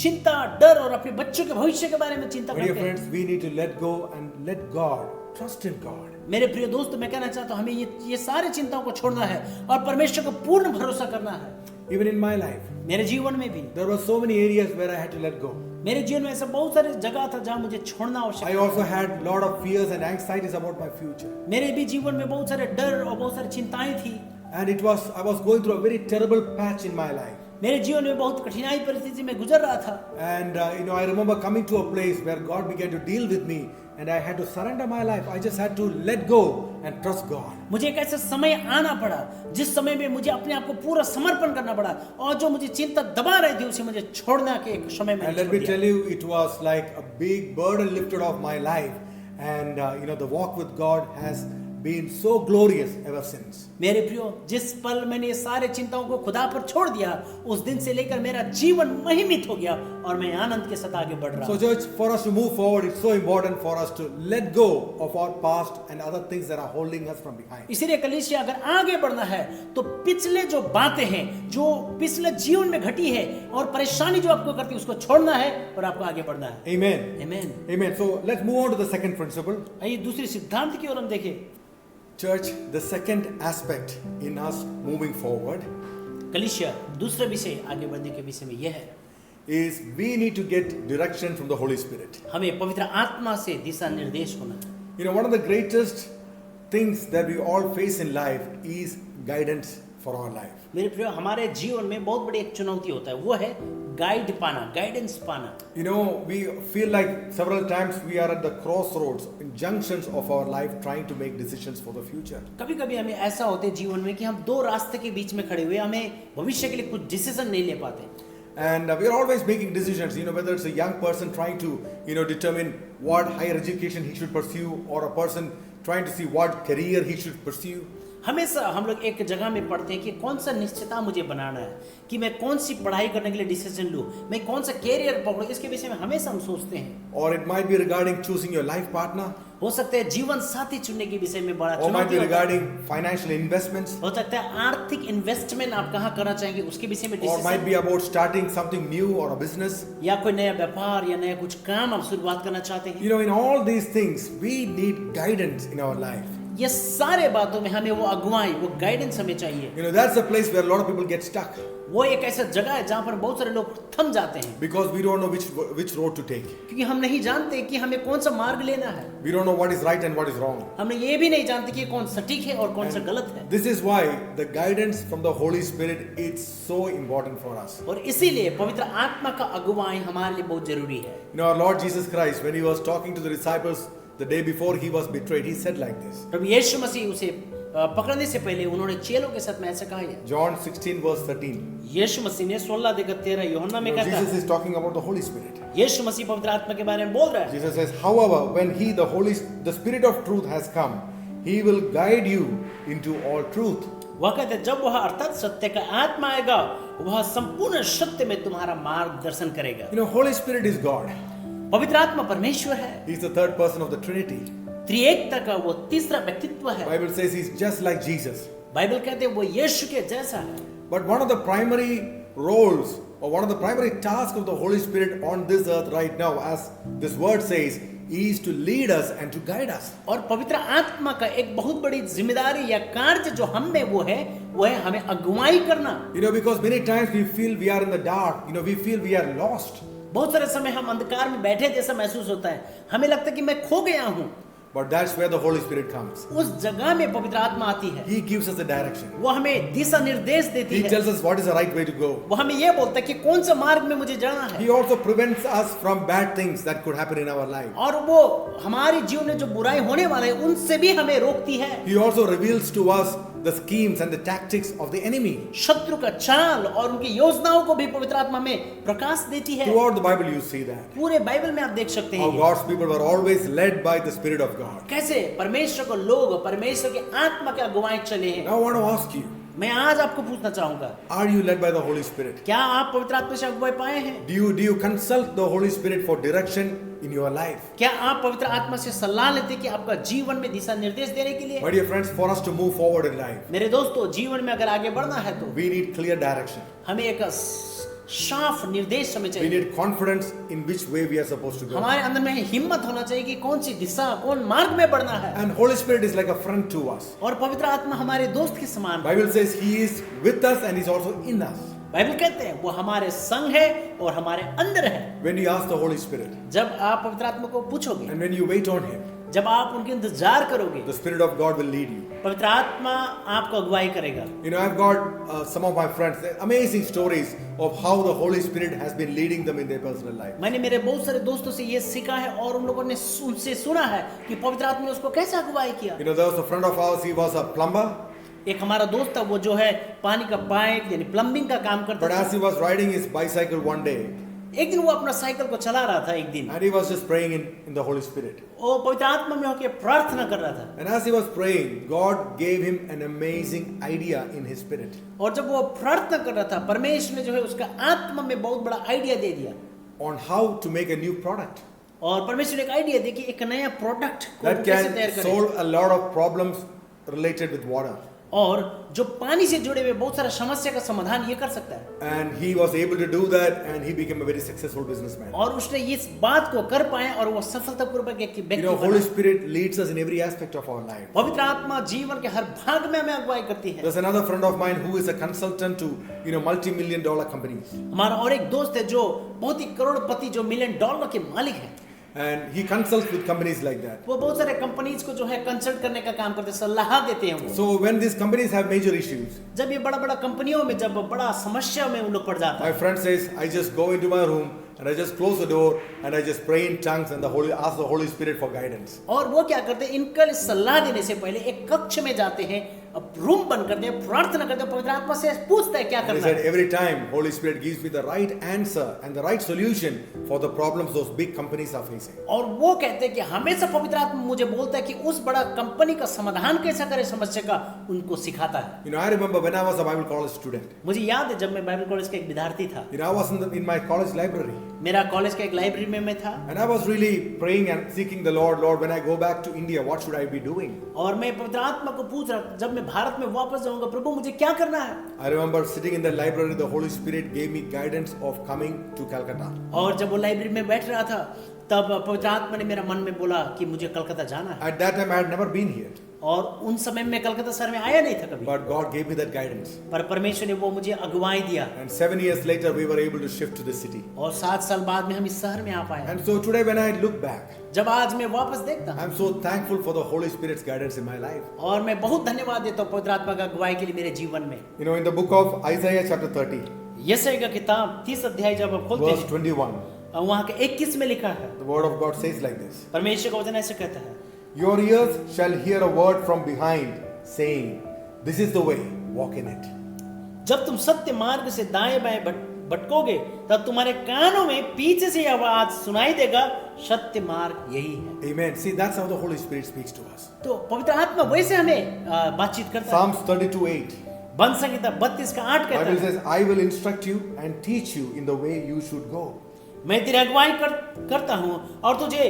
चिंता, डर और अपने बच्चों के भविष्य के बारे में चिंता करते हैं. Dear friends, we need to let go and let God. Trust in God. मेरे प्रिय दोस्त, मैं कहना चाहता हूँ हमें ये सारे चिंताओं को छोड़ना है और परमेश्वर को पूर्ण भरोसा करना है. Even in my life, मेरे जीवन में भी there were so many areas where I had to let go. मेरे जीवन में ऐसा बहुत सारे जगह था जहाँ मुझे छोड़ना आवश्यक था. I also had lot of fears and anxieties about my future. मेरे भी जीवन में बहुत सारे डर और बहुत सारी चिंताएं थी. And I was going through a very terrible patch in my life. मेरे जीवन में बहुत कठिनाई परिस्थिति में गुजर रहा था And I remember coming to a place where God began to deal with me, and I had to surrender my life. I just had to let go and trust God. मुझे एक ऐसा समय आना पड़ा जिस समय में मुझे अपने आप को पूरा समर्पण करना पड़ा और जो मुझे चिंता दबा रही थी उसे मुझे छोड़ना के एक समय में And let me tell you, it was like a big burden lifted off my life, and the walk with God has been so glorious ever since. मेरे प्रियो, जिस पल मैंने ये सारे चिंताओं को खुदा पर छोड़ दिया, उस दिन से लेकर मेरा जीवन महिमित हो गया और मैं आनंद के साथ आगे बढ़ रहा So हूं। church, for us to move forward, it's so important for us to let go of our past and other things that are holding us from behind. इसीलिए कलीसिया अगर आगे बढ़ना है तो पिछले जो बातें हैं, जो पिछले जीवन में घटी है और परेशानी जो आपको करती है, उसको छोड़ना है और आपको आगे बढ़ना है। Amen. Amen. Amen. So let's move on to the second principle. आइए दूसरी सिद्धांत की ओर हम देखें। Church, the second aspect in us moving forward कलीसिया दूसरा विषय आगे बढ़ने के विषय में यह है is we need to get direction from the Holy Spirit. हमें पवित्र आत्मा से दिशा निर्देश होना है। One of the greatest things that we all face in life is guidance for our life. मेरे प्रियो, हमारे जीवन में बहुत बड़ी एक चुनौती होता है, वो है गाइड पाना, गाइडेंस पाना। We feel like several times we are at the crossroads, in junctions of our life, trying to make decisions for the future. कभी-कभी हमें ऐसा होता है जीवन में कि हम दो रास्ते के बीच में खड़े हुए, हमें भविष्य के लिए कुछ डिसीजन नहीं ले पाते। And we are always making decisions, whether it's a young person trying to, determine what higher education he should pursue, or a person trying to see what career he should pursue. हमेशा हम लोग एक जगह में पढ़ते हैं कि कौन सा निश्चितता मुझे बनाना है, कि मैं कौन सी पढ़ाई करने के लिए डिसीजन लूं, मैं कौन सा कैरियर पकड़ूं, इसके विषय में हमेशा हम सोचते हैं। Or it might be regarding choosing your life partner. हो सकता है जीवन साथी चुनने के विषय में बड़ा Or might be चुनौती होता है। regarding financial investments. हो सकता है आर्थिक इन्वेस्टमेंट आप कहाँ करना चाहेंगे उसके विषय में Or decision, might be about starting something new or a business. या कोई नया व्यापार या नया कुछ काम आप शुरुआत करना चाहते हैं। In all these things, we need guidance in our life. ये सारे बातों में हमें वो अगुवाई, वो गाइडेंस हमें चाहिए। That's the place where a lot of people get stuck. वो एक ऐसा जगह है जहाँ पर बहुत सारे लोग थम जाते हैं। Because we don't know which road to take. क्योंकि हम नहीं जानते कि हमें कौन सा मार्ग लेना है। We don't know what is right and what is wrong. हम ये भी नहीं जानते कि कौन सटीक है और कौन सा गलत है। This is why the guidance from the Holy Spirit is so important for us. और इसीलिए पवित्र आत्मा का अगुवाई हमारे लिए बहुत जरूरी है। Our Lord Jesus Christ, when he was talking to the disciples the day before he was betrayed, he said like this. प्रभु यीशु मसीह उसे पकड़ने से पहले उन्होंने चेलों के साथ में ऐसा कहा है। John 16 verse 13. यीशु मसीह ने 16:13 यूहन्ना में कहा। Jesus is talking about the Holy Spirit. यीशु मसीह पवित्र आत्मा के बारे में बोल रहा है। Jesus says, however, when the Spirit of truth has come, he will guide you into all truth. वह कहते जब वह अर्थात सत्य का आत्मा आएगा, वह संपूर्ण सत्य में तुम्हारा मार्गदर्शन करेगा। Holy Spirit is God. पवित्र आत्मा परमेश्वर है। He is the third person of the Trinity. त्रिएकता का वो तीसरा व्यक्तित्व है। Bible says he's just like Jesus. Bible कहते हैं वो यीशु के जैसा है। But one of the primary roles or one of the primary tasks of the Holy Spirit on this earth right now, as this word says, is to lead us and to guide us. और पवित्र आत्मा का एक बहुत बड़ी जिम्मेदारी या कार्य जो हम में वो है हमें अगुवाई करना। Because many times we feel we are in the dark. We feel we are lost. बहुत सारे समय हम अंधकार में बैठे जैसा महसूस होता है, हमें लगता है कि मैं खो गया हूँ। But that's where the Holy Spirit comes. उस जगह में पवित्र आत्मा आती है। He gives us the direction. वो हमें दिशा निर्देश देती है। He tells us what is the right way to go. वो हमें ये बोलता है कि कौन सा मार्ग में मुझे जाना है। He also prevents us from bad things that could happen in our life. और वो हमारे जीवन में जो बुराई होने वाले हैं उनसे भी हमें रोकती है। He also reveals to us the schemes and the tactics of the enemy. शत्रु का चाल और उनकी योजनाओं को भी पवित्र आत्मा में प्रकाश देती है। Throughout the Bible you see that. पूरे बाइबल में आप देख सकते हैं। How God's people were always led by the Spirit of God. कैसे परमेश्वर को लोग परमेश्वर के आत्मा के अगुवाई चले हैं। Now I want to ask you. मैं आज आपको पूछना चाहूंगा, Are you led by the Holy Spirit? क्या आप पवित्र आत्मा से अगुवाई पाए हैं? Do you consult the Holy Spirit for direction in your life? क्या आप पवित्र आत्मा से सलाह लेते कि आपका जीवन में दिशा निर्देश देने के लिए? My dear friends, for us to move forward in life, मेरे दोस्तों, जीवन में अगर आगे बढ़ना है तो we need clear direction. हमें एक साफ निर्देश हमें We चाहिए। need confidence in which way we are supposed to go. हमारे अंदर में हिम्मत होना चाहिए कि कौन सी दिशा, कौन मार्ग में बढ़ना है। And Holy Spirit is like a friend to us. और पवित्र आत्मा हमारे दोस्त के समान है। Bible says he is with us and he is also in us. Bible कहते हैं वो हमारे संग है और हमारे अंदर है। When you ask the Holy Spirit, जब आप पवित्र आत्मा को पूछोगे, and when you wait on him, जब आप उनके इंतजार करोगे, the Spirit of God will lead you. पवित्र आत्मा आपको अगुवाई करेगा। You know, I've got some of my friends, they're amazing stories of how the Holy Spirit has been leading them in their personal life. मैंने मेरे बहुत सारे दोस्तों से ये सीखा है और उन लोगों ने उनसे सुना है कि पवित्र आत्मा ने उसको कैसे अगुवाई किया। You know, there was a friend of ours, he was a plumber. एक हमारा दोस्त था, वो जो है पानी का पाइप यानी प्लम्बिंग का काम करता But था। as he was riding his bicycle one day, एक दिन वो अपना साइकिल को चला रहा था एक दिन, and he was just praying in the Holy Spirit. वो पवित्र आत्मा में होकर प्रार्थना कर रहा था। And as he was praying, God gave him an amazing idea in his spirit और जब वो प्रार्थना कर रहा था, परमेश्वर ने जो है उसका आत्मा में बहुत बड़ा आइडिया दे दिया on how to make a new product और परमेश्वर ने एक आइडिया दिया कि एक नया प्रोडक्ट को that कैसे can तैयार करें solve a lot of problems related with water. और जो पानी से जुड़े हुए बहुत सारा समस्या का समाधान ये कर सकता है। And he was able to do that, and he became a very successful businessman. और उसने इस बात को कर पाए और वो सफलतापूर्वक एक You व्यक्ति know, बना। Holy Spirit leads us in every aspect of our life. पवित्र आत्मा जीवन के हर भाग में हमें अगुवाई करती है। There's another friend of mine who is a consultant to, you know, multi-million dollar companies. हमारा और एक दोस्त है जो बहुत ही करोड़पति, जो $1 मिलियन के मालिक है। And he consults with companies like that. वो बहुत सारे कंपनीज को जो है कंसल्ट करने का काम करते हैं, सलाह देते हैं वो। So when these companies have major issues, जब ये बड़ा कंपनियों में जब बड़ा समस्या में उन लोग पड़ जाता my है, friend says, I just go into my room and I just close the door and I just pray in tongues and ask the Holy Spirit for guidance. और वो क्या करते हैं, इनका सलाह देने से पहले एक कक्ष में जाते हैं, अब रूम बंद करते हैं, प्रार्थना करते हैं, पवित्र आत्मा से पूछते हैं क्या And he करना said, है। every time Holy Spirit gives me the right answer and the right solution for the problems those big companies are facing. और वो कहते हैं कि हमेशा पवित्र आत्मा मुझे बोलता है कि उस बड़ा कंपनी का समाधान कैसा करे, समस्या का उनको सिखाता है। You know, I remember when I was a Bible college student. मुझे याद है जब मैं बाइबल कॉलेज का एक विद्यार्थी था, You know, I was in my college library. मेरा कॉलेज का एक लाइब्रेरी में मैं था And I was really praying and seeking the Lord, when I go back to India, what should I be doing? और मैं पवित्र आत्मा को पूछ रहा, जब मैं भारत में वापस जाऊंगा, प्रभु मुझे क्या करना है। I remember sitting in the library, the Holy Spirit gave me guidance of coming to Calcutta. और जब वो लाइब्रेरी में बैठ रहा था, तब पवित्र आत्मा ने मेरा मन में बोला कि मुझे कलकत्ता जाना है। At that time, I had never been here. और उन समय में कलकत्ता शहर में आया नहीं था कभी, But God gave me that guidance. पर परमेश्वर ने वो मुझे अगुवाई दिया। And 7 years later, we were able to shift to the city. और 7 साल बाद में हम इस शहर में आ पाए। And so today, when I look back, जब आज मैं वापस देखता हूँ, I'm so thankful for the Holy Spirit's guidance in my life. और मैं बहुत धन्यवाद देता हूँ पवित्र आत्मा का अगुवाई के लिए मेरे जीवन में। You know, in the book of Isaiah chapter 30, यशायाह का किताब 30 अध्याय जब आप खोलते verse हैं, 21, वहाँ के 21 में लिखा है, the word of God says like this. परमेश्वर का वचन ऐसे कहता है, Your ears shall hear a word from behind, saying, This is the way, walk in it. जब तुम सत्य मार्ग से दाएं बाएं भटकोगे, तब तुम्हारे कानों में पीछे से आवाज सुनाई देगा, सत्य मार्ग यही है। Amen. See, that's how the Holy Spirit speaks to us. तो पवित्र आत्मा वैसे हमें बातचीत करता है। Psalms 32:8. बंद संगीता 32:8 कहता Bible है, says, I will instruct you and teach you in the way you should go. मैं तेरी अगुवाई करता हूँ और तुझे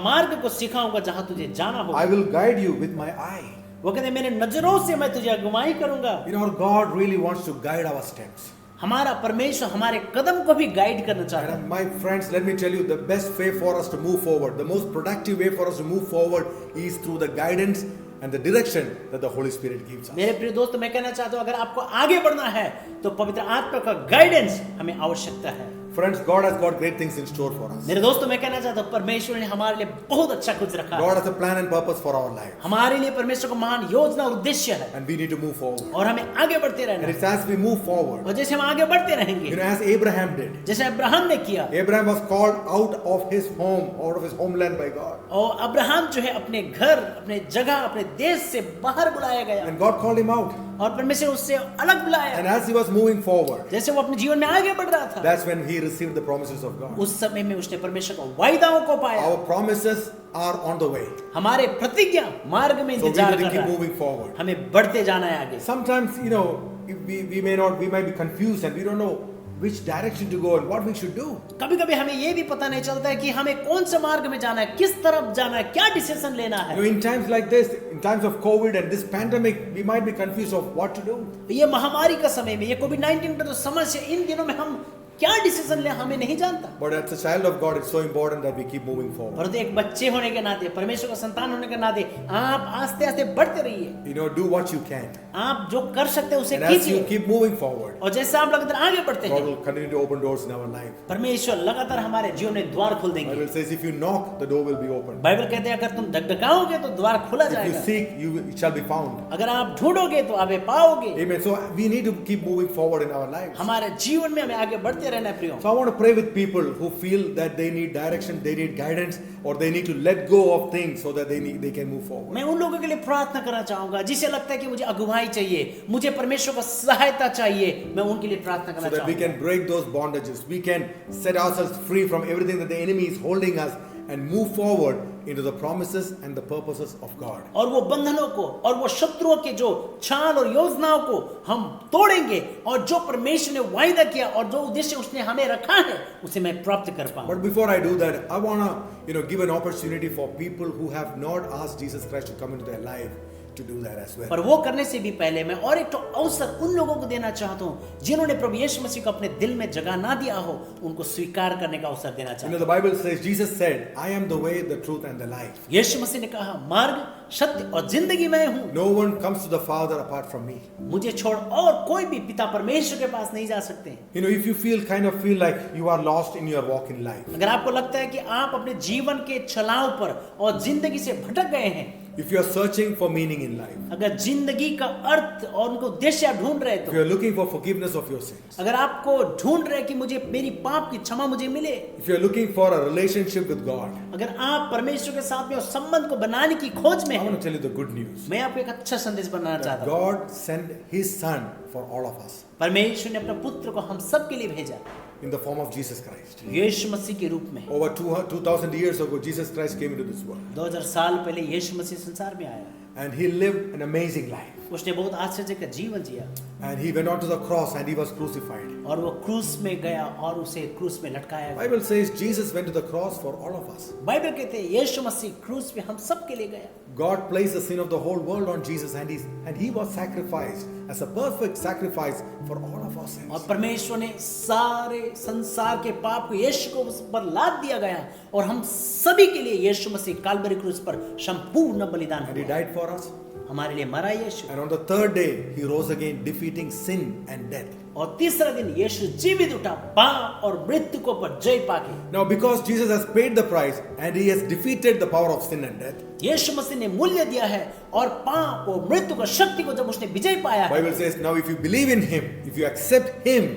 मार्ग को सिखाऊंगा जहाँ तुझे जाना हो। I will guide you with my eye. वो कहते हैं, मेरे नजरों से मैं तुझे अगुवाई करूंगा। You know, God really wants to guide our steps. हमारा परमेश्वर हमारे कदम को भी गाइड करना चाहता है। And my friends, let me tell you, the best way for us to move forward, the most productive way for us to move forward is through the guidance and the direction that the Holy Spirit gives us. मेरे प्रिय दोस्त, मैं कहना चाहता हूँ, अगर आपको आगे बढ़ना है तो पवित्र आत्मा का गाइडेंस हमें आवश्यकता है। Friends, God has got great things in store for us. मेरे दोस्तों, मैं कहना चाहता हूँ, परमेश्वर ने हमारे लिए बहुत अच्छा कुछ रखा है। God has a plan and purpose for our life. हमारे लिए परमेश्वर का महान योजना और उद्देश्य है, And we need to move forward. और हमें आगे बढ़ते रहना And है। it's as we move forward, और जैसे हम आगे बढ़ते रहेंगे, you know, as Abraham did. जैसे अब्राहम ने किया, Abraham was called out of his home, out of his homeland by God. और अब्राहम जो है अपने घर, अपने जगह, अपने देश से बाहर बुलाया गया, And God called him out. और परमेश्वर उससे अलग बुलाया। And as he was moving forward, जैसे वो अपने जीवन में आगे बढ़ रहा था, that's when he received the promises of God. उस समय में उसने परमेश्वर के वायदाओं को पाया। Our promises are on the way. हमारे प्रतिज्ञा मार्ग में So we इंतजार need to कर keep रहा है, moving forward. हमें बढ़ते जाना है आगे। Sometimes, you know, we might be confused and we don't know which direction to go and what we should do. कभी-कभी हमें ये भी पता नहीं चलता है कि हमें कौन से मार्ग में जाना है, किस तरफ जाना है, क्या डिसीजन लेना You है। know, in times like this, in times of COVID and this pandemic, we might be confused of what to do. ये महामारी का समय में, ये कोविड-19 का जो समस्या, इन दिनों में हम क्या डिसीजन ले हमें नहीं जानता। But as a child of God, it's so important that we keep moving forward. परंतु एक बच्चे होने के नाते, परमेश्वर का संतान होने के नाते आप आस्ते आस्ते बढ़ते रहिए। Do what you can. आप जो कर सकते हैं उसे And as you कीजिए। keep moving forward, और जैसे आप लगातार आगे बढ़ते God हैं, will continue to open doors in our life. परमेश्वर लगातार हमारे जीवन में द्वार खोल देंगे। Bible says, if you knock, the door will be open. Bible कहते हैं अगर तुम धकधकाओगे तो द्वार खुला If you जाएगा। seek, it shall be found. अगर आप ढूंढोगे तो आप पाओगे। Amen. So we need to keep moving forward in our lives. हमारे जीवन में हमें आगे बढ़ते रहना है प्रियो। So I want to pray with people who feel that they need direction, they need guidance, or they need to let go of things so that they can move forward. मैं उन लोगों के लिए प्रार्थना करना चाहूंगा जिसे लगता है कि मुझे अगुवाई चाहिए, मुझे परमेश्वर का सहायता चाहिए, मैं उनके लिए प्रार्थना करना So that we चाहूंगा। can break those bondages, we can set ourselves free from everything that the enemy is holding us and move forward into the promises and the purposes of God. और वो बंधनों को और वो शत्रुओं के जो छाल और योजनाओं को हम तोड़ेंगे और जो परमेश्वर ने वायदा किया और जो उद्देश्य उसने हमें रखा है उसे मैं प्राप्त कर पाऊं। But before I do that, I want to give an opportunity for people who have not asked Jesus Christ to come into their life to do that as well. पर वो करने से भी पहले मैं और एक तो अवसर उन लोगों को देना चाहता हूँ जिन्होंने प्रभु यीशु मसीह को अपने दिल में जगह ना दिया हो, उनको स्वीकार करने का अवसर देना चाहता हूँ। The Bible says, Jesus said, I am the way, the truth and the life. यीशु मसीह ने कहा मार्ग, सत्य और जिंदगी मैं हूँ। No one comes to the Father apart from me. मुझे छोड़ और कोई भी पिता परमेश्वर के पास नहीं जा सकते। If you feel like you are lost in your walk in life. अगर आपको लगता है कि आप अपने जीवन के छलाव पर और जिंदगी से भटक गए हैं, if you are searching for meaning in life, अगर जिंदगी का अर्थ और उनको उद्देश्य आप ढूंढ रहे if you are looking for forgiveness of your sins, अगर आपको ढूंढ रहे कि मुझे मेरी पाप की क्षमा मुझे मिले, if you are looking for a relationship with God, अगर आप परमेश्वर के साथ में उस संबंध को बनाने की खोज में I want हैं, to tell you the good news. मैं आपको एक अच्छा संदेश बनाना चाहता हूँ। God sent His Son for all of us परमेश्वर ने अपने पुत्र को हम सब के लिए भेजा in the form of Jesus Christ. यीशु मसीह के रूप में। Over 2000 years ago, Jesus Christ came into this world. 2000 साल पहले यीशु मसीह संसार में आया। And He lived an amazing life. उसने बहुत आश्चर्य का जीवन जिया। And He went on to the cross and He was crucified. और वो क्रूस में गया और उसे क्रूस में लटकाया गया। Bible says Jesus went to the cross for all of us. Bible कहते हैं यीशु मसीह क्रूस पे हम सब के लिए गया। God placed the sin of the whole world on Jesus and He was sacrificed as a perfect sacrifice for all of our sins. और परमेश्वर ने सारे संसार के पाप को यीशु को उस पर लाद दिया गया और हम सभी के लिए यीशु मसीह काल्वरी क्रूस पर संपूर्ण बलिदान And He died for us. हमारे लिए मरा यीशु। And on the third day He rose again, defeating sin and death. और तीसरा दिन यीशु जीवित उठा पाप और मृत्यु को पर जय पाके। Now because Jesus has paid the price and He has defeated the power of sin and death, यीशु मसीह ने मूल्य दिया है और पाप और मृत्यु की शक्ति को जब उसने विजय पाया है, Bible says now if you believe in Him, if you accept Him,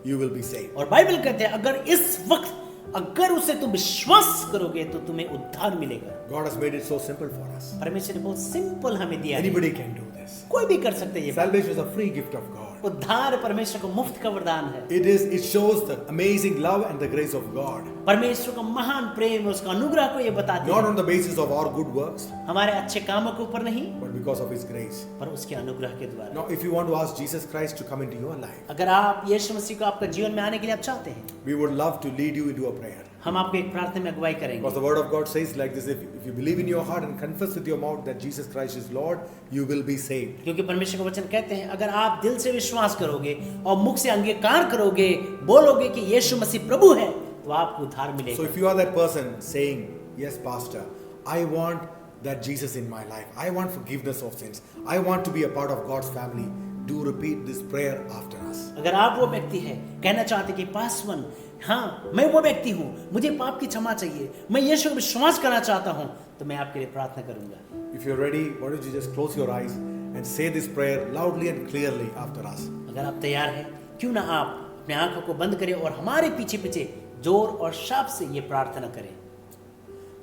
you will be saved. और बाइबल कहते हैं अगर इस वक्त अगर उसे तुम विश्वास करोगे तो तुम्हें उद्धार मिलेगा। God has made it so simple for us. परमेश्वर ने बहुत सिंपल हमें दिया है। Anybody can do this. कोई भी कर सकते हैं ये। Salvation is a free gift of God. उद्धार परमेश्वर का मुफ्त का वरदान है। It shows the amazing love and the grace of God. परमेश्वर का महान प्रेम और उसका अनुग्रह को ये बताती है। Not on the basis of our good works, हमारे अच्छे कामों के ऊपर नहीं, but because of His grace. पर उसके अनुग्रह के द्वारा। Now, if you want to ask Jesus Christ to come into your life, अगर आप यीशु मसीह को आपका जीवन में आने के लिए आप चाहते हैं, we would love to lead you into a prayer. हम आपको एक प्रार्थना में अगुवाई करेंगे। Because the word of God says like this: if you believe in your heart and confess with your mouth that Jesus Christ is Lord, you will be saved. क्योंकि परमेश्वर का वचन कहते हैं अगर आप दिल से विश्वास करोगे और मुख से अंगीकार करोगे, बोलोगे कि यीशु मसीह प्रभु है, तो आपको उद्धार मिलेगा। So if you are that person saying, yes, Pastor, I want that Jesus in my life. I want forgiveness of sins. I want to be a part of God's family. Do repeat this prayer after us. अगर आप वो व्यक्ति है कहना चाहते कि पासवन, हाँ मैं वो व्यक्ति हूँ, मुझे पाप की क्षमा चाहिए, मैं यीशु को विश्वास करना चाहता हूँ, तो मैं आपके लिए प्रार्थना करूंगा। If you're ready, why don't you just close your eyes and say this prayer loudly and clearly after us. अगर आप तैयार हैं, क्यों ना आप अपने आंखों को बंद करें और हमारे पीछे पीछे जोर और शब्द से ये प्रार्थना करें।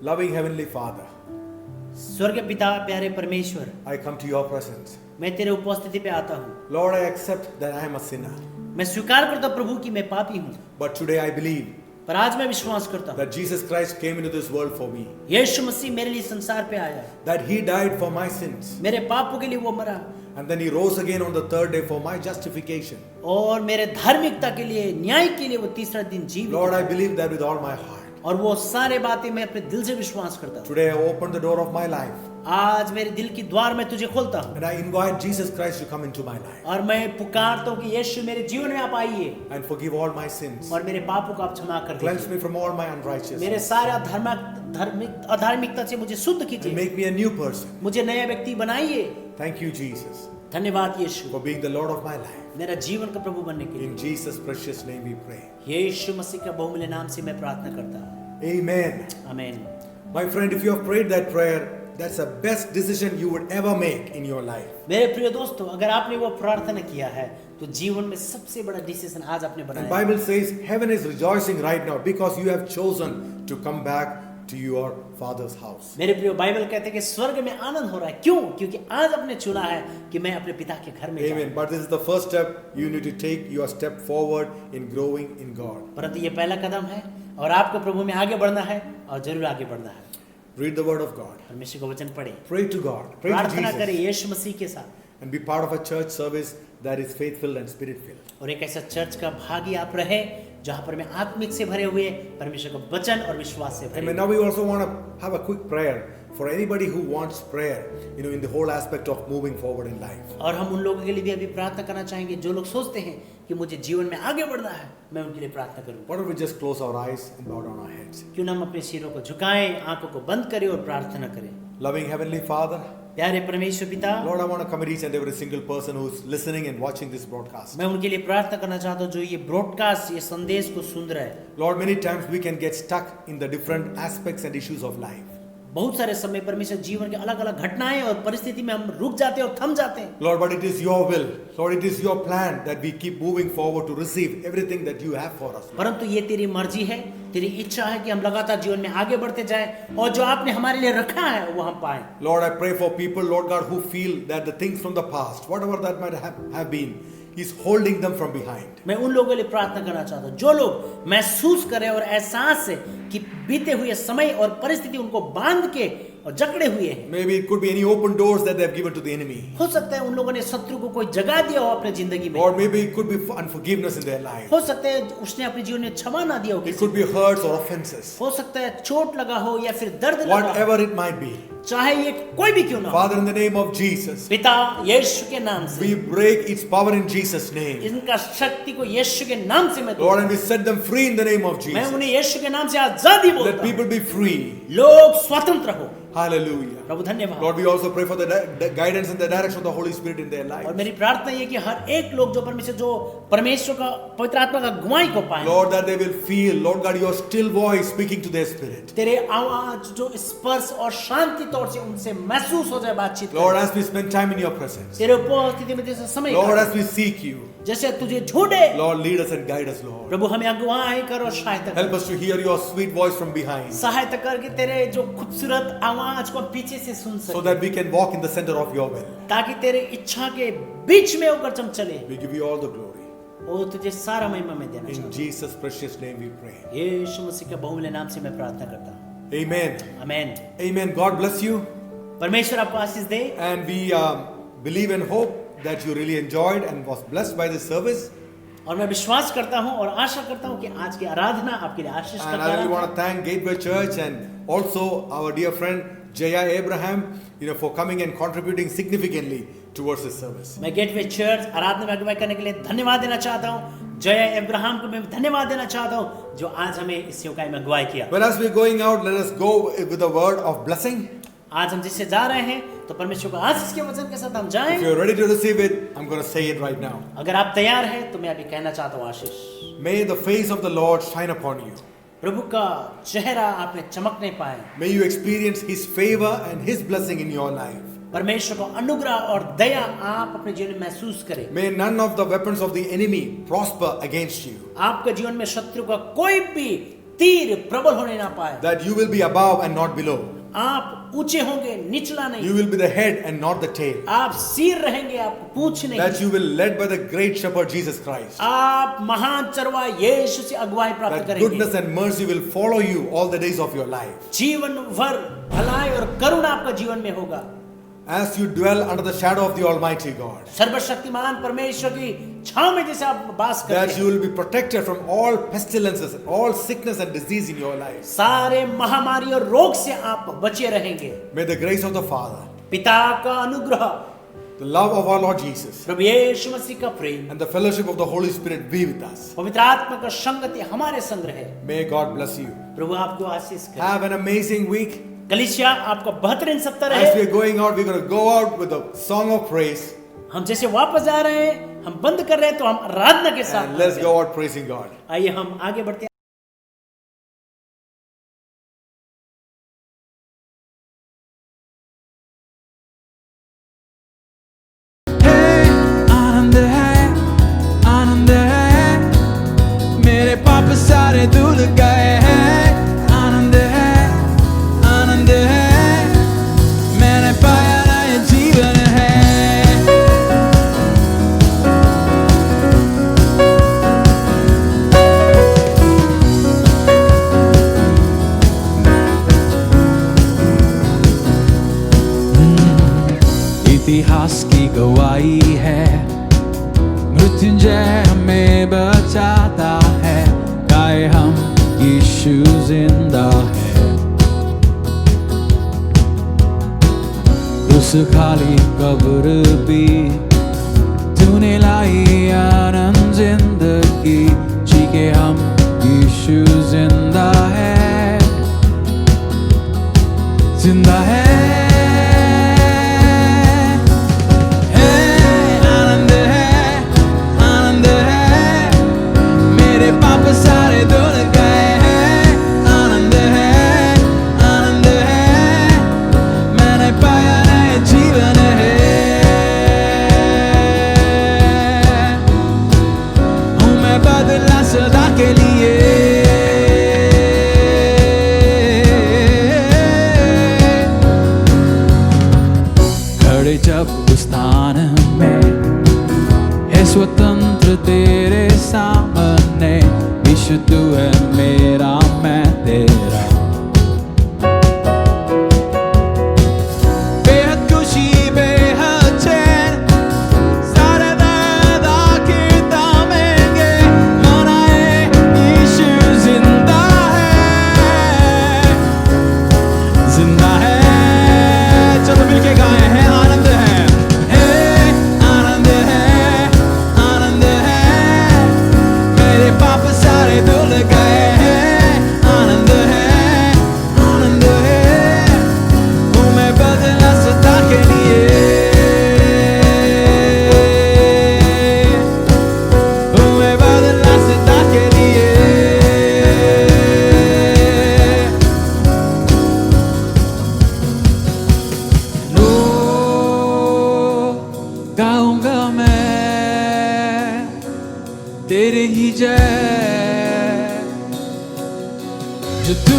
Loving Heavenly Father, स्वर्ग पिता प्यारे परमेश्वर, I come to your presence. मैं तेरे उपस्थिति पे आता हूँ। Lord, I accept that I am a sinner. मैं स्वीकार करता हूँ प्रभु कि मैं पापी हूँ। But today I believe पर आज मैं विश्वास करता हूँ that Jesus Christ came into this world for me. यीशु मसीह मेरे लिए संसार पे आया, That He died for my sins. मेरे पापों के लिए वो मरा, And then He rose again on the third day for my justification. और मेरे धार्मिकता के लिए, न्याय के लिए वो तीसरा दिन जीवित। Lord, I believe that with all my heart. और वो सारे बातें मैं अपने दिल से विश्वास करता हूँ। Today I open the door of my life. आज मेरे दिल की द्वार में तुझे खोलता हूँ And I invite Jesus Christ to come into my life और मैं पुकारता हूँ कि यीशु मेरे जीवन में आप आइए and forgive all my sins. और मेरे पापों को आप क्षमा कर Cleanse दीजिए। me from all my मेरे unrighteousness. सारे अधार्मिकता से मुझे शुद्ध And कीजिए, make me a new person. मुझे नया व्यक्ति बनाइए। Thank you, Jesus, धन्यवाद यीशु for being the Lord of my life. मेरा जीवन का प्रभु बनने के लिए। In Jesus' precious name we pray. यीशु मसीह का बहुमूल्य नाम से मैं प्रार्थना करता हूँ। Amen. आमीन। My friend, if you have prayed that prayer, that's the best decision you would ever make in your life. मेरे प्रिय दोस्तों, अगर आपने वो प्रार्थना किया है तो जीवन में सबसे बड़ा डिसीजन आज आपने The बनाया। Bible says heaven is rejoicing right now because you have chosen to come back to your father's house. मेरे प्रिय, बाइबल कहते हैं कि स्वर्ग में आनंद हो रहा है। क्यों? क्योंकि आज आपने चुना है कि मैं अपने पिता के घर में जाऊं। Amen. But this is the first step you need to take your step forward in growing in God. परंतु ये पहला कदम है और आपको प्रभु में आगे बढ़ना है और जरूर आगे बढ़ना है। Read the word of God. परमेश्वर का वचन पढ़े, Pray to God. Pray to प्रार्थना करें Jesus. यीशु मसीह के साथ And be part of a church service that is faithful and spirit-filled. और एक ऐसा चर्च का भागी आप रहे जहाँ पर मैं आत्मिक से भरे हुए, परमेश्वर का वचन और विश्वास से भरे Amen. Now we also want to have a quick prayer for anybody who wants prayer, in the whole aspect of moving forward in life. और हम उन लोगों के लिए भी अभी प्रार्थना करना चाहेंगे जो लोग सोचते हैं कि मुझे जीवन में आगे बढ़ना है, मैं उनके लिए प्रार्थना करूँ। Why don't we just close our eyes and bow down our heads? क्यों ना हम अपने सिरों को झुकाएं, आंखों को बंद करें और प्रार्थना करें। Loving Heavenly Father, प्यारे परमेश्वर पिता, Lord, I want to commit each and every single person who's listening and watching this broadcast. मैं उनके लिए प्रार्थना करना चाहता हूँ जो ये ब्रॉडकास्ट, ये संदेश को सुन रहे हैं। Lord, many times we can get stuck in the different aspects and issues of life. बहुत सारे समय परमेश्वर जीवन के अलग अलग घटनाएं और परिस्थिति में हम रुक जाते हैं और थम जाते हैं। Lord, but it is your will. Lord, it is your plan that we keep moving forward to receive everything that you have for us. परंतु ये तेरी मर्जी है, तेरी इच्छा है कि हम लगातार जीवन में आगे बढ़ते जाएं और जो आपने हमारे लिए रखा है वो हम पाएं। Lord, I pray for people, Lord God, who feel that the things from the past, whatever that might have been, is holding them from behind. मैं उन लोगों के लिए प्रार्थना करना चाहता हूँ जो लोग महसूस करें और एहसास है कि बीते हुए समय और परिस्थिति उनको बांध के और जकड़े हुए हैं। Maybe it could be any open doors that they have given to the enemy. हो सकता है उन लोगों ने शत्रु को कोई जगह दिया हो अपने जिंदगी में। Or maybe it could be unforgiveness in their life. हो सकता है उसने अपने जीवन में क्षमा ना दिया हो। It could be hurts or offenses. हो सकता है चोट लगा हो या फिर दर्द लगा हो। Whatever it might be. चाहे ये कोई भी क्यों ना हो। Father, in the name of Jesus, पिता यीशु के नाम से we break its power in Jesus' name. इनका शक्ति को यीशु के नाम से मैं Lord, and we set them free in the name of मैं Jesus. उन्हें यीशु के नाम से आजादी बोलता Let हूं। people be free. लोग स्वतंत्र हो। Hallelujah. प्रभु धन्यवाद। Lord, we also pray for the guidance and the direction of the Holy Spirit in their lives. और मेरी प्रार्थना ये कि हर एक लोग जो परमेश्वर का पवित्र आत्मा का अगुवाई को पाए। Lord, that they will feel, Lord God, your still voice speaking to their spirit. तेरे आवाज जो स्पर्श और शांति तौर से उनसे महसूस हो जाए बातचीत। Lord, as we spend time in your presence. तेरे उपस्थिति में जैसे समय। Lord, as we seek you. जैसे तुझे ढूंढे। Lord, lead us and guide us, Lord. प्रभु हमें अगुवाई करो, सहायता करो। Help us to hear your sweet voice from behind. सहायता करके तेरे जो खूबसूरत आवाज को पीछे से सुन सके। So that we can walk in the center of your will. ताकि तेरे इच्छा के बीच में होकर हम चले। We give you all the glory. ओ तुझे सारा महिमा मैं देना चाहता हूं। In Jesus' precious name we pray. यीशु मसीह के बहुमूल्य नाम से मैं प्रार्थना करता हूं। Amen. Amen. Amen. God bless you. परमेश्वर आपको आशीष दे। And we believe and hope that you really enjoyed and was blessed by this service. और मैं विश्वास करता हूं और आशा करता हूं कि आज की आराधना आपके लिए आशीष का And I really want to thank Gateway Church and also our dear friend Jaya Abraham, for coming and contributing significantly towards this service. मैं गेटवे चर्च आराधना में अगुवाई करने के लिए धन्यवाद देना चाहता हूं। जय अब्राहम को मैं धन्यवाद देना चाहता हूं जो आज हमें इस सेवकाई में अगुवाई किया। Well, as we're going out, let us go with a word of blessing. आज हम जिससे जा रहे हैं तो परमेश्वर को आशीष के वचन के साथ हम जाएं। If you're ready to receive it, I'm going to say it right now. अगर आप तैयार हैं तो मैं अभी कहना चाहता हूं आशीष। May the face of the Lord shine upon you. प्रभु का चेहरा आप में चमकने पाए। May you experience His favor and His blessing in your life. परमेश्वर का अनुग्रह और दया आप अपने जीवन में महसूस करें। May none of the weapons of the enemy prosper against you. आपके जीवन में शत्रु का कोई भी तीर प्रबल होने ना पाए। That you will be above and not below. आप ऊंचे होंगे, निचला नहीं। You will be the head and not the tail. आप सिर रहेंगे, आप पूंछ नहीं। That you will led by the great shepherd Jesus Christ. आप महान चरवाहा यीशु से अगुवाई प्राप्त That करेंगे। goodness and mercy will follow you all the days of your life. जीवन भर भलाई और करुणा आपका जीवन में होगा। as you dwell under the shadow of the Almighty God. सर्वशक्तिमान परमेश्वर की छांव में जैसे आप वास करते That हैं, you will be protected from all pestilences, all sickness and disease in your life. सारे महामारी और रोग से आप बचे रहेंगे. May the grace of the Father, पिता का अनुग्रह, the love of our Lord Jesus, प्रभु यीशु मसीह का प्रेम and the fellowship of the Holy Spirit be with us. पवित्र आत्मा का संगति हमारे संग रहे. May God bless you. प्रभु आपको आशीष करे. Have an amazing week. कलीसिया आपका बेहतरीन सप्ताह रहे. As we are going out, we're going to go out with a song of praise. हम जैसे वापस जा रहे हैं, हम बंद कर रहे हैं, तो हम आराधना के साथ. And let's go out praising God. आइए हम आगे बढ़ते हैं. आनंद है मेरे पाप सारे धुल गए हैं. आनंद है मैंने पाया नया जीवन है. इतिहास की गवाही है, मृत्युंजय हमें बचाता है. गाए हम यीशु जिंदा है. उस खाली कब्र भी तूने लाई आनंद जिंदगी. जी के हम यीशु जिंदा है, जिंदा है. सारे धुल गए हैं. आनंद है मैंने पाया नया जीवन है. हूँ मैं बदला सदा के लिए. खड़े जब उस स्थान में है स्वतंत्र तेरे सामने. यीशु तू है मेरा, मैं तेरा. बेहद खुशी बेहद चैन सारे दर्द आके थामेंगे. मनाए यीशु जिंदा है, जिंदा है. चलो मिलके गाए हैं. आनंद है मेरे पाप सारे धुल गए हैं. आनंद है हूँ मैं बदला सदा के लिए. हूँ मैं बदला सदा के लिए. गाऊंगा मैं तेरे ही जय जो तू